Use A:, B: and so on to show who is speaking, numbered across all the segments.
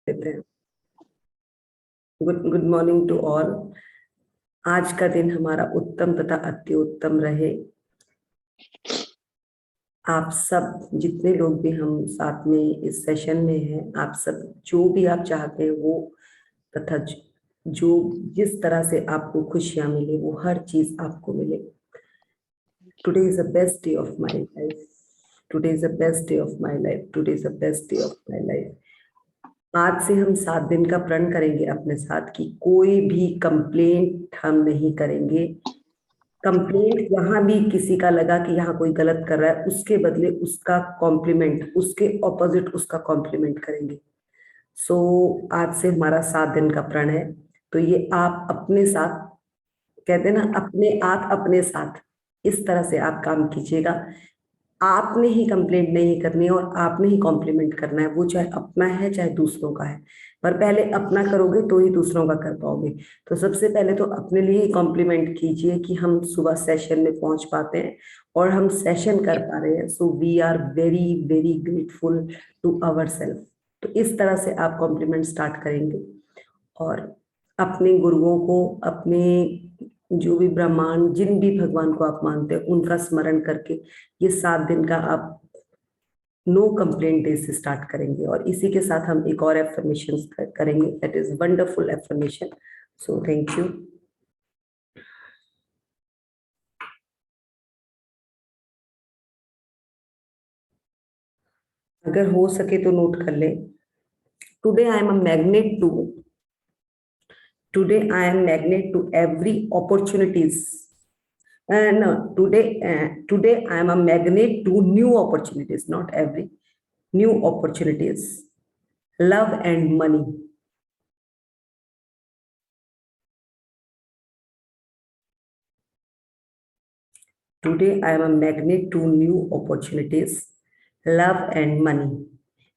A: देते हैं। Good morning to all. आज का दिन हमारा उत्तम तथा अति उत्तम रहे। आप सब जितने लोग भी हम साथ में इस सेशन में हैं, आप सब जो भी आप चाहते हैं वो तथा जो जिस तरह से आपको खुशियां मिले वो हर चीज आपको मिले। Today is the best day of my life. Today is the best day of my life. Today is the best day of my life. आज से हम 7 दिन का प्रण करेंगे अपने साथ कि कोई भी कंप्लेंट हम नहीं करेंगे। कंप्लेंट यहाँ भी किसी का लगा कि यहाँ कोई गलत कर रहा है, उसके बदले उसका कॉम्प्लीमेंट, उसके ऑपोजिट उसका कॉम्प्लीमेंट करेंगे। आज से हमारा 7 दिन का प्रण है। तो ये आप अपने साथ, कहते हैं ना, अपने आप अपने साथ, इस तरह से आप काम कीजिएगा। आपने ही कंप्लेंट नहीं करनी है और आपने ही कॉम्प्लीमेंट करना है, वो चाहे अपना है चाहे दूसरों का है। पर पहले अपना करोगे तो ही दूसरों का कर पाओगे। तो सबसे पहले तो अपने लिए ही कॉम्प्लीमेंट कीजिए कि हम सुबह सेशन में पहुंच पाते हैं और हम सेशन कर पा रहे हैं। So we are very very grateful to our self. तो इस तरह से आप कॉम्प्लीमेंट स्टार्ट करेंगे और अपने गुरुओं को, अपने जो भी ब्रह्मांड, जिन भी भगवान को आप मानते हैं, उनका स्मरण करके ये 7 दिन का आप नो कंप्लेंट डे से स्टार्ट करेंगे। और इसी के साथ हम एक और एफर्मेशन करेंगे, that is wonderful affirmation. So thank you. अगर हो सके तो नोट कर ले। Today I am a magnet to Today I am magnet to every opportunities. No, today I am a magnet to new opportunities, not every new opportunities. Love and money. Today I am a magnet to new opportunities, love and money.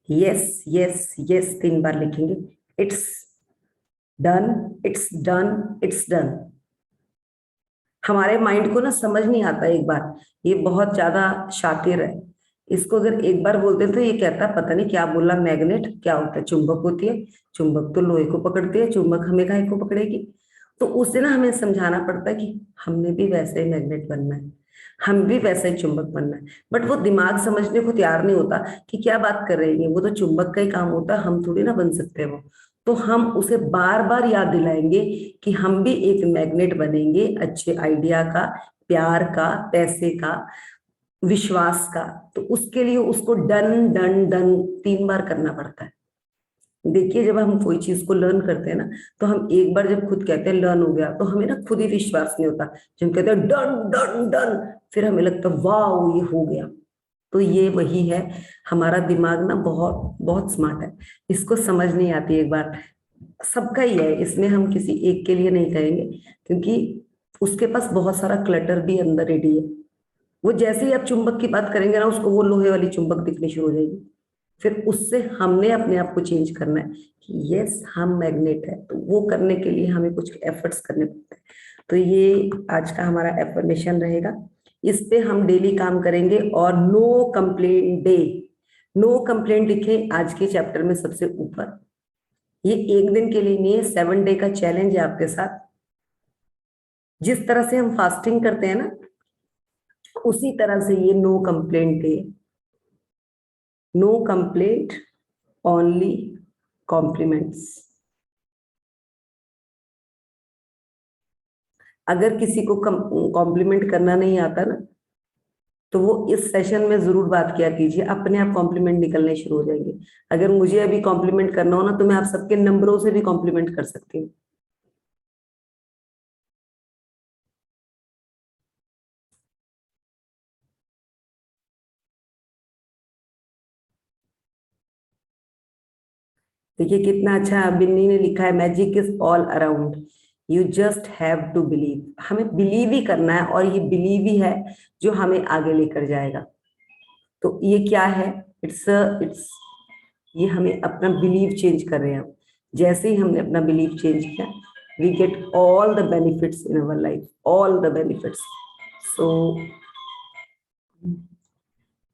A: Yes, yes, yes. 3 बार लिखेंगे. It's done, it's done, it's done. हमारे mind को ना समझ नहीं आता एक बार, ये बहुत ज्यादा शातिर है। इसको अगर एक बार बोलते हैं तो ये कहता है पता नहीं क्या बोला। मैग्नेट क्या होता है? चुंबक होती है। चुंबक तो लोहे को पकड़ती है, चुंबक हमें काहे को पकड़ेगी? तो उससे ना हमें समझाना पड़ता है कि हमने भी वैसे ही मैग्नेट बनना है, हम भी वैसा ही चुंबक बनना है। बट वो दिमाग समझने को तैयार नहीं होता कि क्या बात कर रही है, वो तो चुंबक का ही काम होता है, हम थोड़ी ना बन सकते वो। तो हम उसे बार बार याद दिलाएंगे कि हम भी एक मैग्नेट बनेंगे, अच्छे आइडिया का, प्यार का, पैसे का, विश्वास का। तो उसके लिए उसको डन डन डन 3 बार करना पड़ता है। देखिए, जब हम कोई चीज को लर्न करते हैं ना, तो हम एक बार जब खुद कहते हैं लर्न हो गया, तो हमें ना खुद ही विश्वास नहीं होता। जब हम कहते हैं डन डन डन, फिर हमें लगता है वाह ये हो गया। तो ये वही है, हमारा दिमाग ना बहुत बहुत स्मार्ट है, इसको समझ नहीं आती एक बार। सबका ही है, इसमें हम किसी एक के लिए नहीं कहेंगे, क्योंकि उसके पास बहुत सारा क्लटर भी अंदर रेडी है। वो जैसे ही आप चुंबक की बात करेंगे ना, उसको वो लोहे वाली चुंबक दिखनी शुरू हो जाएगी। फिर उससे हमने अपने आप को चेंज करना है कि यस हम मैग्नेट है। तो वो करने के लिए हमें कुछ एफर्ट्स करने पड़ते हैं। तो ये आज का हमारा एफर्मेशन रहेगा, इस पे हम डेली काम करेंगे। और no complaint day, no complaint लिखे आज के चैप्टर में सबसे ऊपर। ये एक दिन के लिए नहीं है, 7 डे का चैलेंज है आपके साथ। जिस तरह से हम फास्टिंग करते हैं ना, उसी तरह से ये no complaint day. No complaint, only compliments. अगर किसी को कॉम्प्लीमेंट करना नहीं आता ना, तो वो इस सेशन में जरूर बात किया कीजिए, अपने आप कॉम्प्लीमेंट निकलने शुरू हो जाएंगे। अगर मुझे अभी कॉम्प्लीमेंट करना हो ना, तो मैं आप सबके नंबरों से भी कॉम्प्लीमेंट कर सकती हूँ। देखिए कितना अच्छा बिन्नी ने लिखा है, magic is all around, you just have to believe. हमें बिलीव ही करना है, और ये बिलीव ही है जो हमें आगे लेकर जाएगा। तो ये क्या है? इट्स ये हमें अपना बिलीव चेंज कर रहे हैं। जैसे ही हमने अपना बिलीव चेंज किया, we get all the benefits in our life, all the benefits. So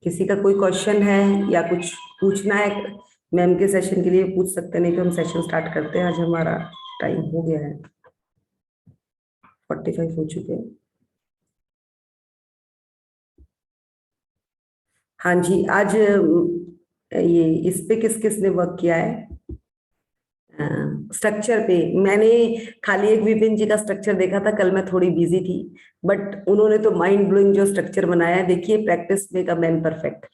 A: किसी का कोई क्वेश्चन है या कुछ पूछना है मैम के सेशन के लिए पूछ सकते हैं, नहीं तो हम सेशन स्टार्ट करते हैं। आज हमारा टाइम हो गया है, 45 हो चुके हैं। हाँ जी, आज ये इस पे किस किस ने वर्क किया है? स्ट्रक्चर पे मैंने खाली एक विपिन जी का स्ट्रक्चर देखा था, कल मैं थोड़ी बिजी थी, बट उन्होंने तो माइंड ब्लोइंग जो स्ट्रक्चर बनाया है। देखिए, practice make a man perfect.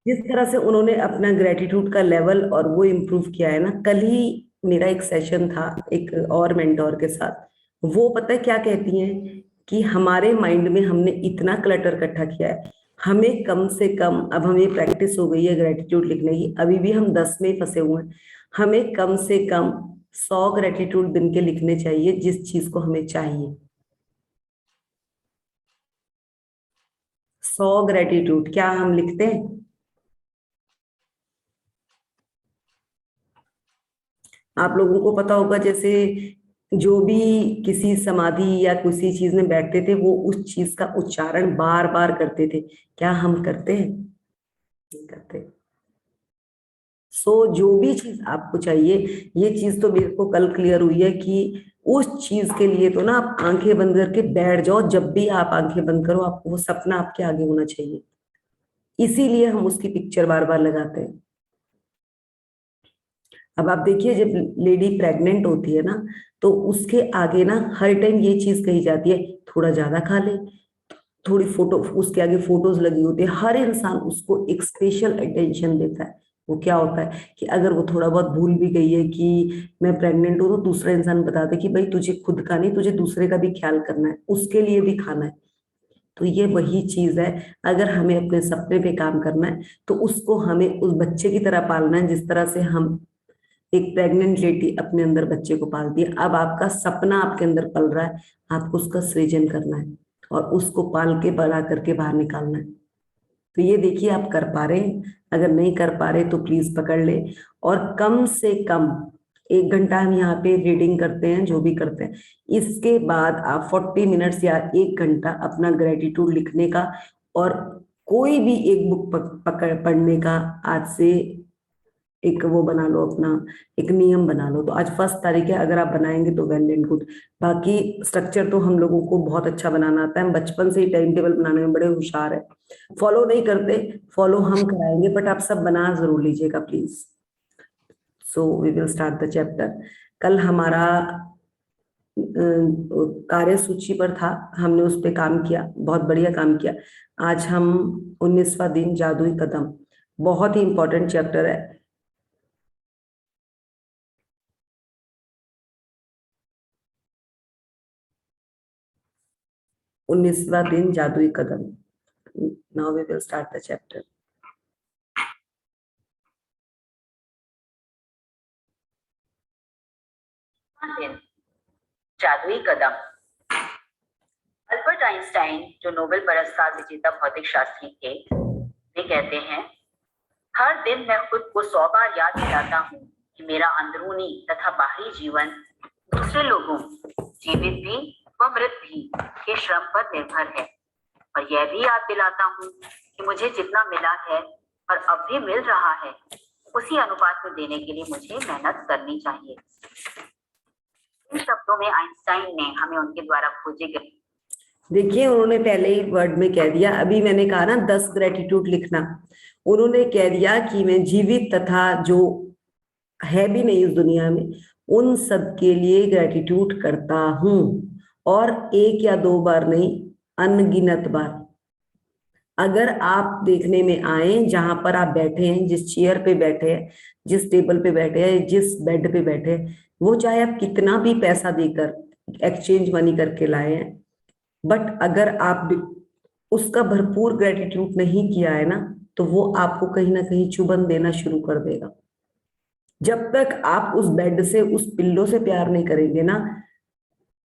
A: जिस तरह से उन्होंने अपना ग्रेटिट्यूड का लेवल और वो इम्प्रूव किया है ना, कल ही मेरा एक सेशन था एक और मेंटोर के साथ। वो पता है क्या कहती हैं कि हमारे माइंड में हमने इतना क्लटर इकट्ठा किया है, हमें कम से कम, अब हमें प्रैक्टिस हो गई है ग्रेटिट्यूड लिखने की, अभी भी हम 10 में फंसे हुए हैं। हमें कम से कम 100 ग्रेटिट्यूड दिन के लिखने चाहिए, जिस चीज को हमें चाहिए। 100 ग्रेटिट्यूड क्या हम लिखते हैं? आप लोगों को पता होगा, जैसे जो भी किसी समाधि या किसी चीज में बैठते थे, वो उस चीज का उच्चारण बार बार करते थे। क्या हम करते हैं? नहीं करते। सो जो भी चीज आपको चाहिए, ये चीज तो मेरे को कल क्लियर हुई है कि उस चीज के लिए तो ना आप आंखें बंद करके बैठ जाओ। जब भी आप आंखें बंद करो, आपको वो सपना आपके आगे होना चाहिए। इसीलिए हम उसकी पिक्चर बार बार लगाते हैं। अब आप देखिए, जब लेडी प्रेग्नेंट होती है ना, तो उसके आगे ना हर टाइम ये चीज कही जाती है, थोड़ा ज्यादा खा ले। थोड़ी फोटो उसके आगे फोटोज लगी होती है, हर इंसान उसको एक स्पेशल अटेंशन देता है। वो क्या होता है कि अगर वो थोड़ा बहुत भूल भी गई है कि मैं प्रेग्नेंट हूं, तो दूसरा इंसान बता दे कि भाई तुझे खुद का नहीं, तुझे दूसरे का भी ख्याल करना है, उसके लिए भी खाना है। तो ये वही चीज है। अगर हमें अपने सपने पे काम करना है, तो उसको हमें उस बच्चे की तरह पालना है, जिस तरह से हम एक प्रेग्नेंट लेडी अपने अंदर बच्चे को पालती है। अब आपका सपना आपके अंदर पल रहा है, आपको उसका सृजन करना है और उसको पाल के बड़ा करके बाहर निकालना है। तो ये देखिए, आप कर पा रहे हैं। अगर नहीं कर पा रहे तो प्लीज पकड़ ले। और कम से कम 1 घंटा हम यहाँ पे रीडिंग करते हैं, जो भी करते हैं। इसके बाद आप 40 मिनट्स या 1 घंटा अपना ग्रेटिट्यूड लिखने का और कोई भी एक बुक पकड़ पढ़ने का आज से एक वो बना लो, अपना एक नियम बना लो। तो आज 1 तारीख है, अगर आप बनाएंगे तो वेल एंड गुड। बाकी स्ट्रक्चर तो हम लोगों को बहुत अच्छा बनाना आता है, हम बचपन से ही टाइम टेबल बनाने में बड़े होशियार है। फॉलो नहीं करते, फॉलो हम कराएंगे, बट आप सब बना जरूर लीजिएगा please. So we will start the chapter. कल हमारा कार्य सूची पर था, हमने उस पे काम किया, बहुत बढ़िया काम किया। आज हम 19वां दिन जादुई कदम, बहुत ही इंपॉर्टेंट चैप्टर है। 19वां दिन जादुई कदम। Now we will start the chapter.
B: दिन जादुई कदम। अल्बर्ट आइंस्टाइन, जो नोबेल पुरस्कार विजेता भौतिक शास्त्री थे, वे कहते हैं, हर दिन मैं खुद को 100 बार याद दिलाता हूँ कि मेरा अंदरूनी तथा बाहरी जीवन दूसरे लोगों, जीवित भी व मृत भी, के श्रम पर निर्भर है। और यह भी याद दिलाता हूँ कि मुझे जितना मिला है और अब भी मिल रहा है, उसी अनुपात में देने के लिए मुझे मेहनत करनी चाहिए। इन शब्दों में आइंस्टाइन ने हमें उनके द्वारा खोजे गए, देखिए उन्होंने पहले ही वर्ड में कह दिया, अभी मैंने कहा ना 10 ग्रेटिट्यूड लिखना, उन्होंने कह दिया कि मैं जीवित तथा जो है भी नहीं इस दुनिया में, उन सब के लिए ग्रेटिट्यूड करता हूं। और 1 या 2 बार नहीं, अनगिनत बार। अगर आप देखने में आए, जहां पर आप बैठे हैं, जिस चेयर पे बैठे हैं, जिस टेबल पे बैठे हैं, जिस बेड पे बैठे हैं, वो चाहे आप कितना भी पैसा देकर एक्सचेंज मनी करके लाए हैं, बट अगर आप उसका भरपूर ग्रेटिट्यूड नहीं किया है ना, तो वो आपको कहीं ना कहीं चुभन देना शुरू कर देगा। जब तक आप उस बेड से, उस पिल्लो से प्यार नहीं करेंगे ना,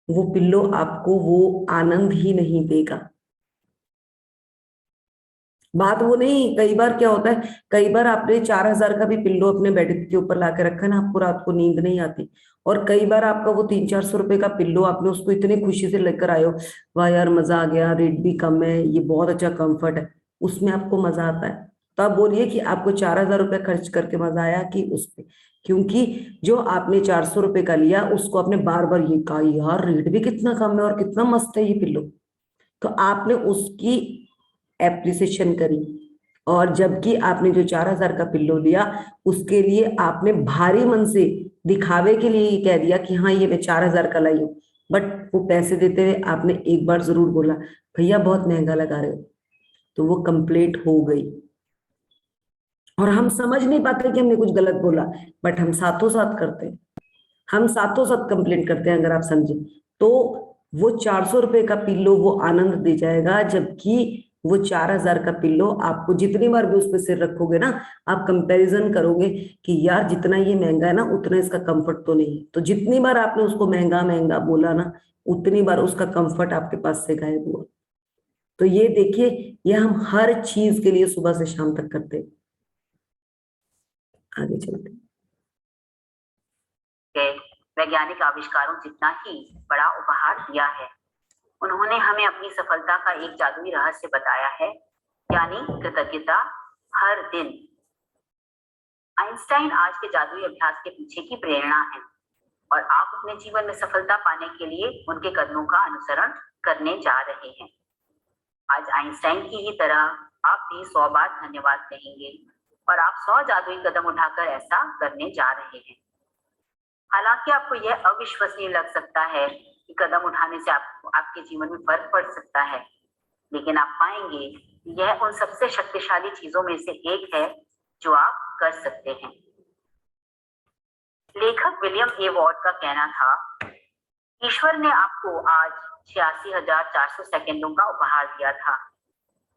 B: वो पिल्लो आपको वो आनंद ही नहीं देगा। बात वो नहीं, कई बार क्या होता है, कई बार आपने 4,000 का भी पिल्लो अपने बेड के ऊपर ला के रखा ना, आपको रात को नींद नहीं आती। और कई बार आपका वो 300-400 रुपए का पिल्लो, आपने उसको इतने खुशी से लेकर आए हो, वाह यार मजा आ गया, रेट भी कम है, ये बहुत अच्छा कंफर्ट है, उसमें आपको मजा आता है।
A: तो आप बोलिए कि आपको 4,000 रुपये खर्च करके मजा आया कि उस पे, क्योंकि जो आपने 400 रुपये का लिया उसको आपने बार बार ये कहा यार रेट भी कितना कम है और कितना मस्त है ये पिल्लो, तो आपने उसकी एप्रिसिएशन करी। और जबकि आपने जो 4,000 का पिल्लो लिया उसके लिए आपने भारी मन से दिखावे के लिए ये कह दिया कि हाँ ये मैं 4,000 का लाई हूँ, बट वो पैसे देते हुए आपने एक बार जरूर बोला भैया बहुत महंगा लगा रहे हो, तो वो कंप्लेंट हो गई। और हम समझ नहीं पाते कि हमने कुछ गलत बोला, बट हम साथों साथ करते हैं, हम साथों साथ कंप्लेंट करते हैं। अगर आप समझे तो वो 400 रुपए का पिल्लो वो आनंद दे जाएगा, जबकि वो 4,000 का पिल्लो आपको जितनी बार भी उस पर सिर रखोगे ना, आप कंपैरिजन करोगे कि यार जितना ये महंगा है ना उतना इसका कंफर्ट तो नहीं है, तो जितनी बार आपने उसको महंगा महंगा बोला ना उतनी बार उसका कंफर्ट आपके पास से गायब हुआ। तो ये देखिए, ये हम हर चीज के लिए सुबह से शाम तक करते हैं। आगे चलते हैं।
B: के वैज्ञानिक आविष्कारों जितना ही बड़ा उपहार दिया है, उन्होंने हमें अपनी सफलता का एक जादुई रहस्य बताया है, यानी कृतज्ञता हर दिन। आइंस्टाइन आज के जादुई अभ्यास के पीछे की प्रेरणा है और आप अपने जीवन में सफलता पाने के लिए उनके कदमों का अनुसरण करने जा रहे हैं। आज आइंस्टाइन की ही तरह आप भी 100 बार धन्यवाद कहेंगे और आप 100 जादुई कदम उठाकर ऐसा करने जा रहे हैं। हालांकि आपको यह अविश्वसनीय लग सकता है कि कदम उठाने से आपके जीवन में फर्क पड़ सकता है, लेकिन आप पाएंगे कि यह उन सबसे शक्तिशाली चीजों में से एक है जो आप कर सकते हैं। लेखक विलियम ए वॉर्ड का कहना था, ईश्वर ने आपको आज 86,400 सेकंडों का उपहार दिया था।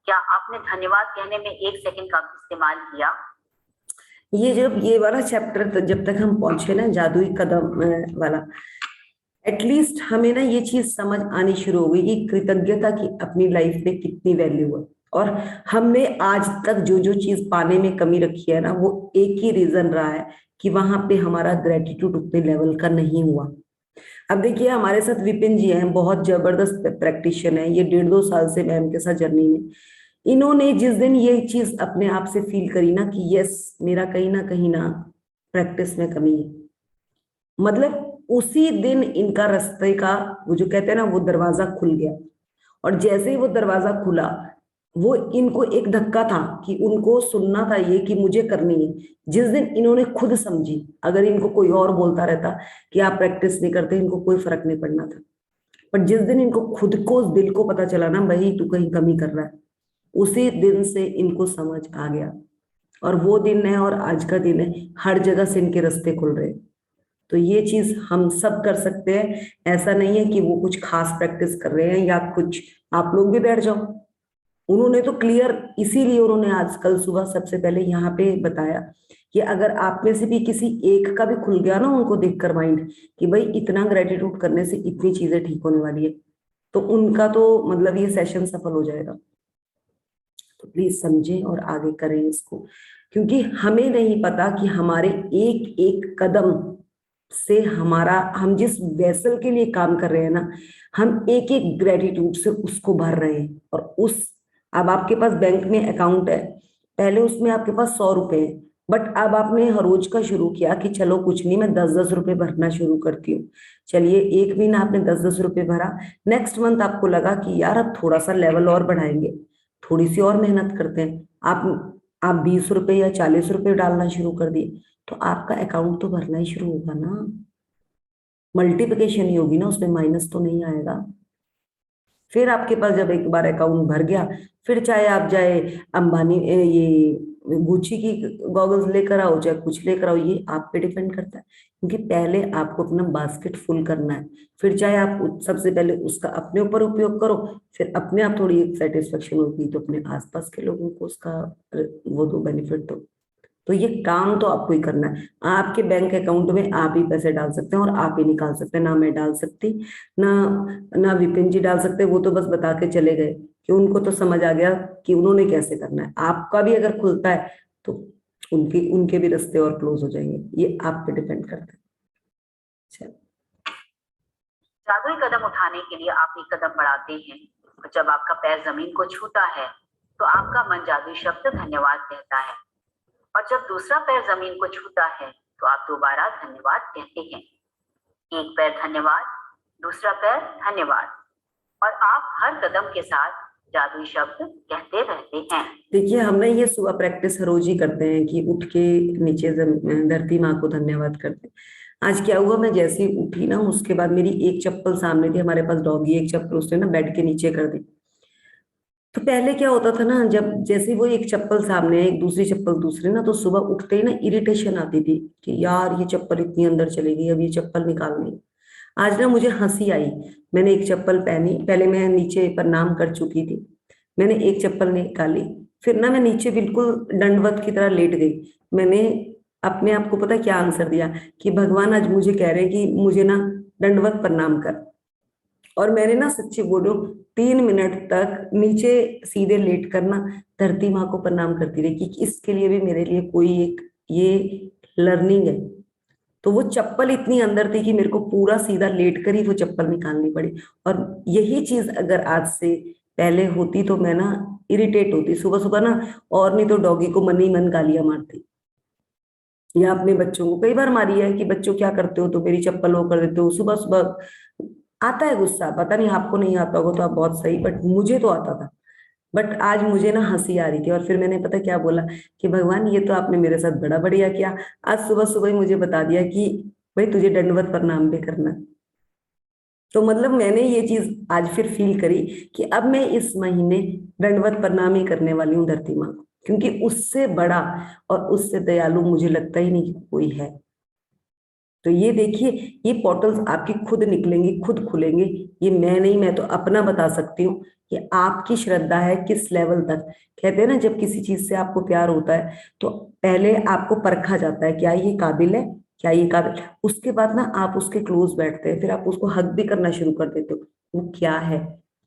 B: क्या आपने धन्यवाद कहने में 1 सेकंड का इस्तेमाल किया?
A: ये जब ये वाला चैप्टर जब तक हम पहुंचे ना जादुई कदम वाला, एटलीस्ट हमें ना ये चीज समझ आनी शुरू हो गई कि कृतज्ञता की अपनी लाइफ में कितनी वैल्यू है। और हमने आज तक जो जो चीज पाने में कमी रखी है ना, वो एक ही रीजन रहा है कि वहां पे हमारा ग्रेटिट्यूड उतने लेवल का नहीं हुआ। अब देखिए हमारे साथ विपिन जी हैं, बहुत जबरदस्त प्रैक्टिशनर है, ये 1.5-2 साल से मैम के साथ जर्नी में। इन्होंने जिस दिन ये चीज अपने आप से फील करी ना कि यस मेरा कहीं ना प्रैक्टिस में कमी है, मतलब उसी दिन इनका रास्ते का वो जो कहते हैं ना वो दरवाजा खुल गया। और जैसे ही वो दरवाजा खुला, वो इनको एक धक्का था कि उनको सुनना था ये कि मुझे करनी है। जिस दिन इन्होंने खुद समझी, अगर इनको कोई और बोलता रहता कि आप प्रैक्टिस नहीं करते, इनको कोई फर्क नहीं पड़ना था। पर जिस दिन इनको खुद को दिल को पता चला ना भाई तू कहीं कमी कर रहा है, उसी दिन से इनको समझ आ गया। और वो दिन है और आज का दिन है, हर जगह से इनके रास्ते खुल रहे हैं। तो ये चीज हम सब कर सकते हैं, ऐसा नहीं है कि वो कुछ खास प्रैक्टिस कर रहे हैं या कुछ आप लोग भी बैठ जाओ। उन्होंने तो क्लियर, इसीलिए उन्होंने आज कल सुबह सबसे पहले यहाँ पे बताया कि अगर आप में से भी किसी एक का भी खुल गया ना उनको देखकर माइंड कि भाई इतना ग्रेटिट्यूड करने से इतनी चीजें ठीक होने वाली है, तो उनका तो मतलब ये सेशन सफल हो जाएगा। तो प्लीज समझें और आगे करें इसको, क्योंकि हमें नहीं पता कि हमारे एक एक कदम से हमारा, हम जिस वेसल के लिए काम कर रहे हैं ना, हम एक एक ग्रेटिट्यूड से उसको भर रहे हैं। और उस, अब आपके पास बैंक में अकाउंट है, पहले उसमें आपके पास 100 रुपए है, बट अब आपने हर रोज का शुरू किया कि चलो कुछ नहीं मैं 10-10 रुपए भरना शुरू करती हूँ। चलिए एक महीना आपने 10-10 रुपए भरा, नेक्स्ट मंथ आपको लगा कि यार अब थोड़ा सा लेवल और बढ़ाएंगे, थोड़ी सी और मेहनत करते हैं, आप 20 रुपए या 40 रुपए डालना शुरू कर दिए, तो आपका अकाउंट तो भरना ही शुरू होगा ना, मल्टीप्लिकेशन ही होगी ना, उसमें माइनस तो नहीं आएगा। फिर आपके पास जब एक बार अकाउंट भर गया, फिर चाहे आप जाए अंबानी ये गुची की गॉगल्स लेकर आओ, चाहे कुछ लेकर आओ, ये आप पे डिपेंड करता है। क्योंकि पहले आपको अपना बास्केट फुल करना है, फिर चाहे आप सबसे पहले उसका अपने ऊपर उपयोग करो, फिर अपने आप थोड़ी एक सेटिस्फेक्शन होगी तो अपने आसपास के लोगों को उसका वो दो, बेनिफिट दो। तो ये काम तो आपको ही करना है। आपके बैंक अकाउंट में आप ही पैसे डाल सकते हैं और आप ही निकाल सकते हैं, ना मैं डाल सकती, ना ना विपिन जी डाल सकते। वो तो बस बता के चले गए कि उनको तो समझ आ गया कि उन्होंने कैसे करना है। आपका भी अगर खुलता है तो उनके उनके भी रास्ते और क्लोज हो जाएंगे, ये आप पे डिपेंड करता है। चलो,
B: जादुई कदम उठाने के लिए आप एक कदम बढ़ाते हैं और जब आपका पैर जमीन को छूता है तो आपका मन जादुई शब्द धन्यवाद कहता है, और जब दूसरा पैर जमीन को छूता है तो आप दोबारा धन्यवाद कहते हैं। एक पैर धन्यवाद, दूसरा पैर धन्यवाद, और आप हर कदम के साथ जादुई शब्द कहते रहते हैं।
A: देखिए, हम ना ये सुबह प्रैक्टिस रोज ही करते हैं कि उठ के नीचे धरती माँ को धन्यवाद करते हैं। आज क्या हुआ, मैं जैसे ही उठी ना, उसके बाद मेरी एक चप्पल सामने थी, हमारे पास डॉगी, एक चप्पल उसने ना बेड के नीचे कर दी। तो पहले क्या होता था ना, जब जैसे वो एक चप्पल सामने है, एक दूसरी चप्पल दूसरी ना, तो सुबह उठते ही ना इरिटेशन आती थी कि यार ये चप्पल इतनी अंदर चली गई, अब ये चप्पल निकालनी है। आज ना मुझे हंसी आई, मैंने एक चप्पल पहनी, पहले मैं नीचे प्रणाम कर चुकी थी, मैंने एक चप्पल निकाली, फिर ना मैं नीचे बिल्कुल दंडवत की तरह लेट गई। मैंने अपने आप को पता क्या आंसर दिया कि भगवान आज मुझे कह रहे हैं कि मुझे ना दंडवत प्रणाम कर। और मैंने ना सच्ची बोलूं 3 मिनट तक नीचे सीधे लेट कर ना धरती माँ को प्रणाम करती रही कि इसके लिए भी मेरे लिए कोई एक ये लर्निंग है। तो वो चप्पल इतनी अंदर थी कि मेरे को पूरा सीधा लेट कर ही वो चप्पल निकालनी पड़ी। और यही चीज अगर आज से पहले होती तो मैं ना इरिटेट होती सुबह सुबह ना, और नहीं तो डॉगी को मन ही मन गालियां मारती, या अपने बच्चों को कई बार मारी है कि बच्चों क्या करते हो, तो मेरी चप्पल वो कर देते हो। सुबह सुबह आता है गुस्सा, पता नहीं आपको नहीं आता होगा तो आप बहुत सही, बट मुझे तो आता था। बट आज मुझे ना हंसी आ रही थी, और फिर मैंने पता क्या बोला कि भगवान ये तो आपने मेरे साथ बड़ा बढ़िया किया, आज सुबह सुबह ही मुझे बता दिया कि भाई तुझे दंडवत प्रणाम भी करना है। तो मतलब मैंने ये चीज आज फिर फील करी कि अब मैं इस महीने दंडवत प्रणाम ही करने वाली हूँ धरती माँ को, क्योंकि उससे बड़ा और उससे दयालु मुझे लगता ही नहीं कि कोई है। तो ये देखिए, ये पोर्टल्स आपकी खुद निकलेंगी, खुद खुलेंगे। ये मैं नहीं, मैं तो अपना बता सकती हूँ कि आपकी श्रद्धा है किस लेवल तक। कहते हैं ना, जब किसी चीज से आपको प्यार होता है तो पहले आपको परखा जाता है, क्या ये काबिल है, क्या ये काबिल। उसके बाद ना आप उसके क्लोज बैठते हैं, फिर आप उसको हक भी करना शुरू कर देते हो। वो क्या है,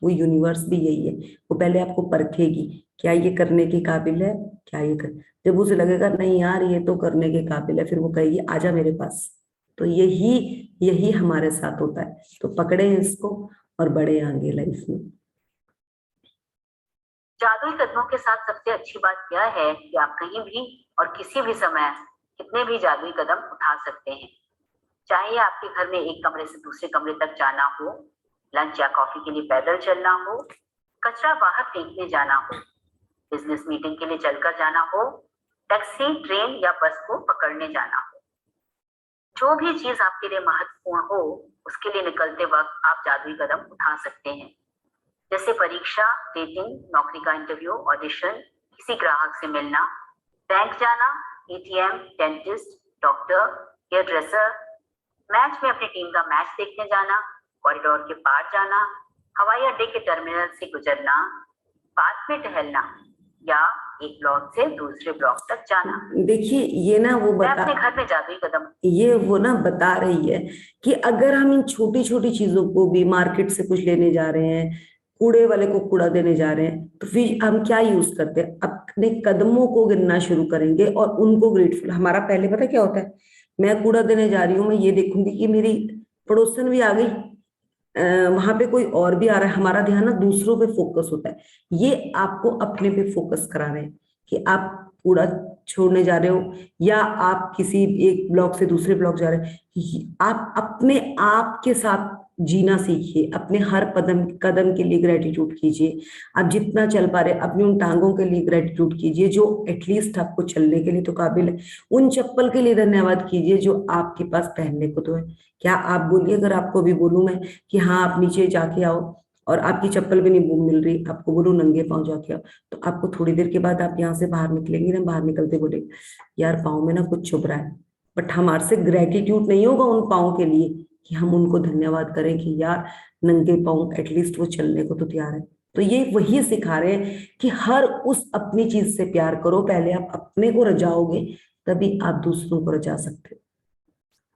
A: वो यूनिवर्स भी यही है, वो पहले आपको परखेगी, क्या ये करने के काबिल है, क्या ये कर। जब उसे लगेगा नहीं यार ये तो करने के काबिल है, फिर वो कहेगी आजा मेरे पास। तो यही यही हमारे साथ होता है। तो पकड़े इसको और बढ़े आगे लाइफ में।
B: जादुई कदमों के साथ सबसे अच्छी बात यह है कि आप कहीं भी और किसी भी समय कितने भी जादुई कदम उठा सकते हैं। चाहे आपके घर में एक कमरे से दूसरे कमरे तक जाना हो, लंच या कॉफी के लिए पैदल चलना हो, कचरा बाहर फेंकने जाना हो, बिजनेस मीटिंग के लिए चलकर जाना हो, टैक्सी, ट्रेन या बस को पकड़ने जाना हो। जो भी चीज आपके लिए महत्वपूर्ण हो, उसके लिए निकलते वक्त आप जादुई कदम उठा सकते हैं। जैसे परीक्षा, डेटिंग, नौकरी का इंटरव्यू, ऑडिशन, किसी ग्राहक से मिलना, बैंक जाना, ATM, dentist, doctor, hairdresser, match में अपनी टीम का मैच देखने जाना, कॉरिडोर के पार जाना, हवाई अड्डे के टर्मिनल से गुजरना, पार्क में टहलना, या एक ब्लॉक से दूसरे ब्लॉक तक जाना।
A: देखिए ये ना वो
B: मैं अपने घर में जादुई कदम
A: ये वो ना बता रही है कि अगर हम इन छोटी छोटी चीजों को भी, मार्केट से कुछ लेने जा रहे हैं, कूड़े वाले को कूड़ा देने जा रहे हैं, तो फिर हम क्या यूज करते हैं, अपने कदमों को गिनना शुरू करेंगे और उनको ग्रेटफुल। हमारा पहले पता क्या होता है, मैं कूड़ा देने जा रही हूँ, मैं ये देखूंगी कि मेरी पड़ोसन भी आ गई, वहां पे कोई और भी आ रहा है, हमारा ध्यान ना दूसरों पे फोकस होता है। ये आपको अपने पे फोकस करा रहे हैं कि आप कूड़ा छोड़ने जा रहे हो या आप किसी एक ब्लॉक से दूसरे ब्लॉक जा रहे हैं। आप अपने आप के साथ जीना सीखिए, अपने हर कदम कदम के लिए ग्रेटिट्यूड कीजिए। आप जितना चल पा रहे अपनी उन टांगों के लिए ग्रेटिट्यूड कीजिए जो एटलीस्ट आपको चलने के लिए तो काबिल है। उन चप्पल के लिए धन्यवाद कीजिए जो आपके पास पहनने को तो है। क्या आप बोलिए, अगर आपको भी बोलूं मैं कि हाँ आप नीचे जाके आओ और आपकी चप्पल भी नहीं मिल रही, आपको बोलूं नंगे पांव जाके आओ, तो आपको थोड़ी देर के बाद आप यहाँ से बाहर निकलेंगे ना, बाहर निकलते बोले यार पाँव में ना कुछ चुभ रहा है। बट हमारे से ग्रेटिट्यूड नहीं होगा उन पाँव के लिए कि हम उनको धन्यवाद करें कि यार नंगे पाँव एटलीस्ट वो चलने को तो तैयार है। तो ये वही सिखा रहे हैं कि हर उस अपनी चीज से प्यार करो, पहले आप अपने को रजाओगे तभी आप दूसरों को रजा सकते हो।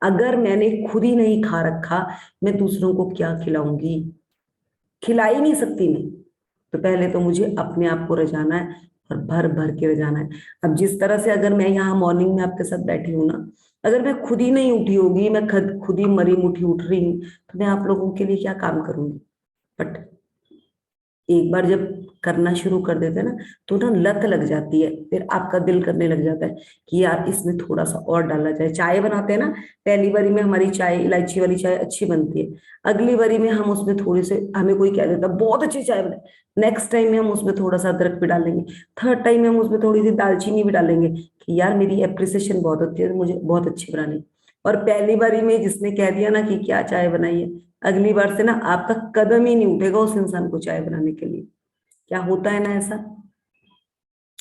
A: अगर मैंने खुद ही नहीं खा रखा, मैं दूसरों को क्या खिलाऊंगी, खिला ही नहीं सकती मैं। तो पहले तो मुझे अपने आप को रजाना है और भर भर के रजाना है। अब जिस तरह से अगर मैं यहाँ मॉर्निंग में आपके साथ बैठी हूँ ना, अगर मैं खुद ही नहीं उठी होगी, मैं खुद ही मरी मुठी उठ रही हूँ, तो मैं आप लोगों के लिए क्या काम करूंगी। बट एक बार जब करना शुरू कर देते हैं ना तो ना लत लग जाती है, फिर आपका दिल करने लग जाता है कि यार इसमें थोड़ा सा और डाला जाए। चाय बनाते हैं ना, पहली बारी में हमारी चाय इलायची वाली चाय अच्छी बनती है, अगली बारी में हम उसमें थोड़ी से, हमें कोई कह देता है बहुत अच्छी चाय बने, नेक्स्ट टाइम में हम उसमें थोड़ा सा अदरक भी डालेंगे, थर्ड टाइम में हम उसमें थोड़ी सी दालचीनी भी डालेंगे कि यार मेरी एप्रिसिएशन बहुत होती है, मुझे बहुत अच्छी बनानी। और पहली बारी में जिसने कह दिया ना कि क्या चाय बनाई है, अगली बार से ना आपका कदम ही नहीं उठेगा उस इंसान को चाय बनाने के लिए। क्या होता है ना ऐसा,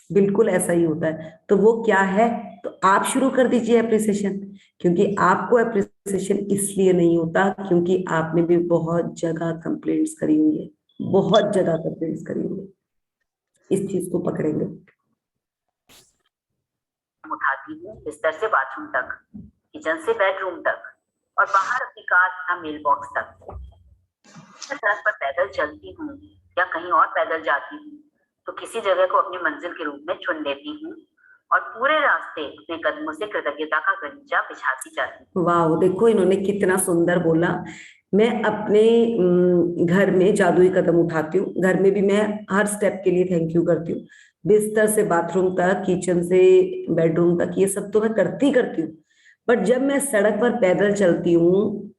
A: बिल्कुल ऐसा ही होता है। तो वो क्या है, तो आप शुरू कर दीजिए एप्रिसिएशन, क्योंकि आपको एप्रिसिएशन इसलिए नहीं होता क्योंकि आपने भी बहुत जगह कंप्लेंट्स करी हुई है, बहुत जगह कंप्लेंट्स करी हुई है। इस चीज को पकड़ेंगे।
B: उठाती हूँ बिस्तर से बाथरूम तक, किचन से बेडरूम तक, और बाहर अपनी कार तथा मेल बॉक्स तक। मैं सड़क पर पैदल चलती हूँ या कहीं और पैदल जाती हूँ तो किसी जगह को अपनी मंजिल के रूप में चुन लेती हूँ और पूरे रास्ते अपने कदमों से कृतज्ञता का गलीचा बिछाती जाती हूँ।
A: वाह, देखो इन्होंने कितना सुंदर बोला। मैं अपने घर में जादुई कदम उठाती हूँ, घर में भी मैं हर स्टेप के लिए थैंक यू करती हूँ, बिस्तर से बाथरूम तक, किचन से बेडरूम तक, ये सब तो मैं करती हूँ। बट जब मैं सड़क पर पैदल चलती हूँ,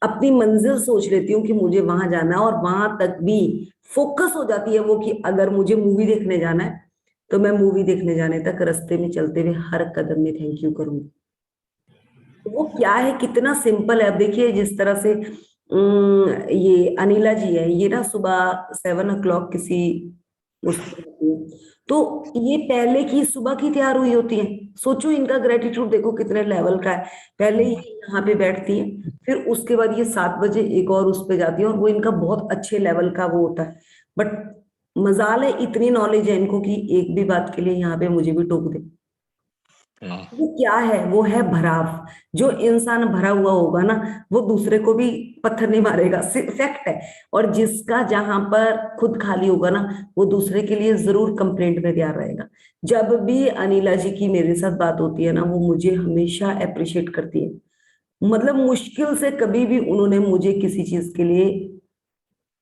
A: अपनी मंजिल सोच लेती हूँ कि मुझे वहां जाना है, और वहां तक भी फोकस हो जाती है वो कि अगर मुझे मूवी देखने जाना है तो मैं मूवी देखने जाने तक रास्ते में चलते हुए हर कदम में थैंक यू करूंगी। तो वो क्या है, कितना सिंपल है। अब देखिए जिस तरह से ये अनिला जी है, ये ना सुबह 7 o'clock किसी उसमें होती है, तो ये पहले की सुबह की तैयार हुई होती है। सोचो इनका ग्रेटिट्यूड देखो कितने लेवल का है। पहले ये यहाँ पे बैठती हैं, फिर उसके बाद ये 7 बजे एक और उस पे जाती है, और वो इनका बहुत अच्छे लेवल का वो होता है। बट मजाल है, इतनी नॉलेज है इनको कि एक भी बात के लिए यहाँ पे मुझे भी टोक दे। वो क्या है, वो है भराव। जो इंसान भरा हुआ होगा ना, वो दूसरे को भी पत्थर नहीं मारेगा, फैक्ट है। और जिसका जहां पर खुद खाली होगा ना, वो दूसरे के लिए जरूर कंप्लेंट में तैयार रहेगा। जब भी अनिला जी की मेरे साथ बात होती है ना, वो मुझे हमेशा अप्रिशिएट करती है। मतलब मुश्किल से कभी भी उन्होंने मुझे किसी चीज के लिए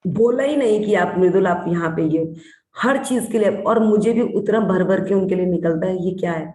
A: बोला ही नहीं कि आप मृदुल आप यहाँ पे ये हो। हर चीज के लिए, और मुझे भी उतना भर भर के उनके लिए निकलता है। ये क्या है,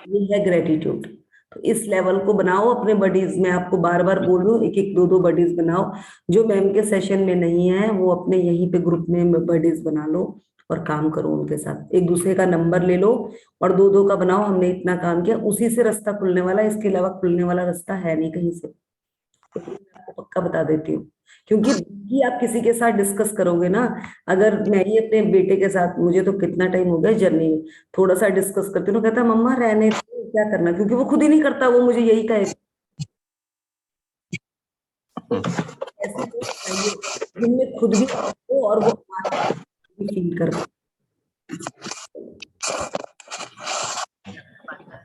A: ये है ग्रेटिट्यूड। तो इस लेवल को बनाओ अपने बडीज में। आपको बार बार बोल रही हूँ, एक एक दो दो बडीज बनाओ। जो मैम के सेशन में नहीं है वो अपने यहीं पे ग्रुप में बडीज बना लो और काम करो उनके साथ। एक दूसरे का नंबर ले लो और दो दो का बनाओ। हमने इतना काम किया, उसी से रास्ता खुलने वाला है, इसके अलावा खुलने वाला रास्ता है नहीं कहीं से। तो मैं आपको पक्का बता देती हूँ, क्योंकि कि आप किसी के साथ डिस्कस करोगे ना, अगर मैं ही अपने बेटे के साथ, मुझे तो कितना टाइम हो गया जर्नी में, थोड़ा सा डिस्कस करती हूँ ना, कहता मम्मा रहने दो, क्या करना, क्योंकि वो खुद ही नहीं करता, वो मुझे यही कहे। ऐसे लोग चाहिए जिनमें खुद भी हो और वो भी फील कर।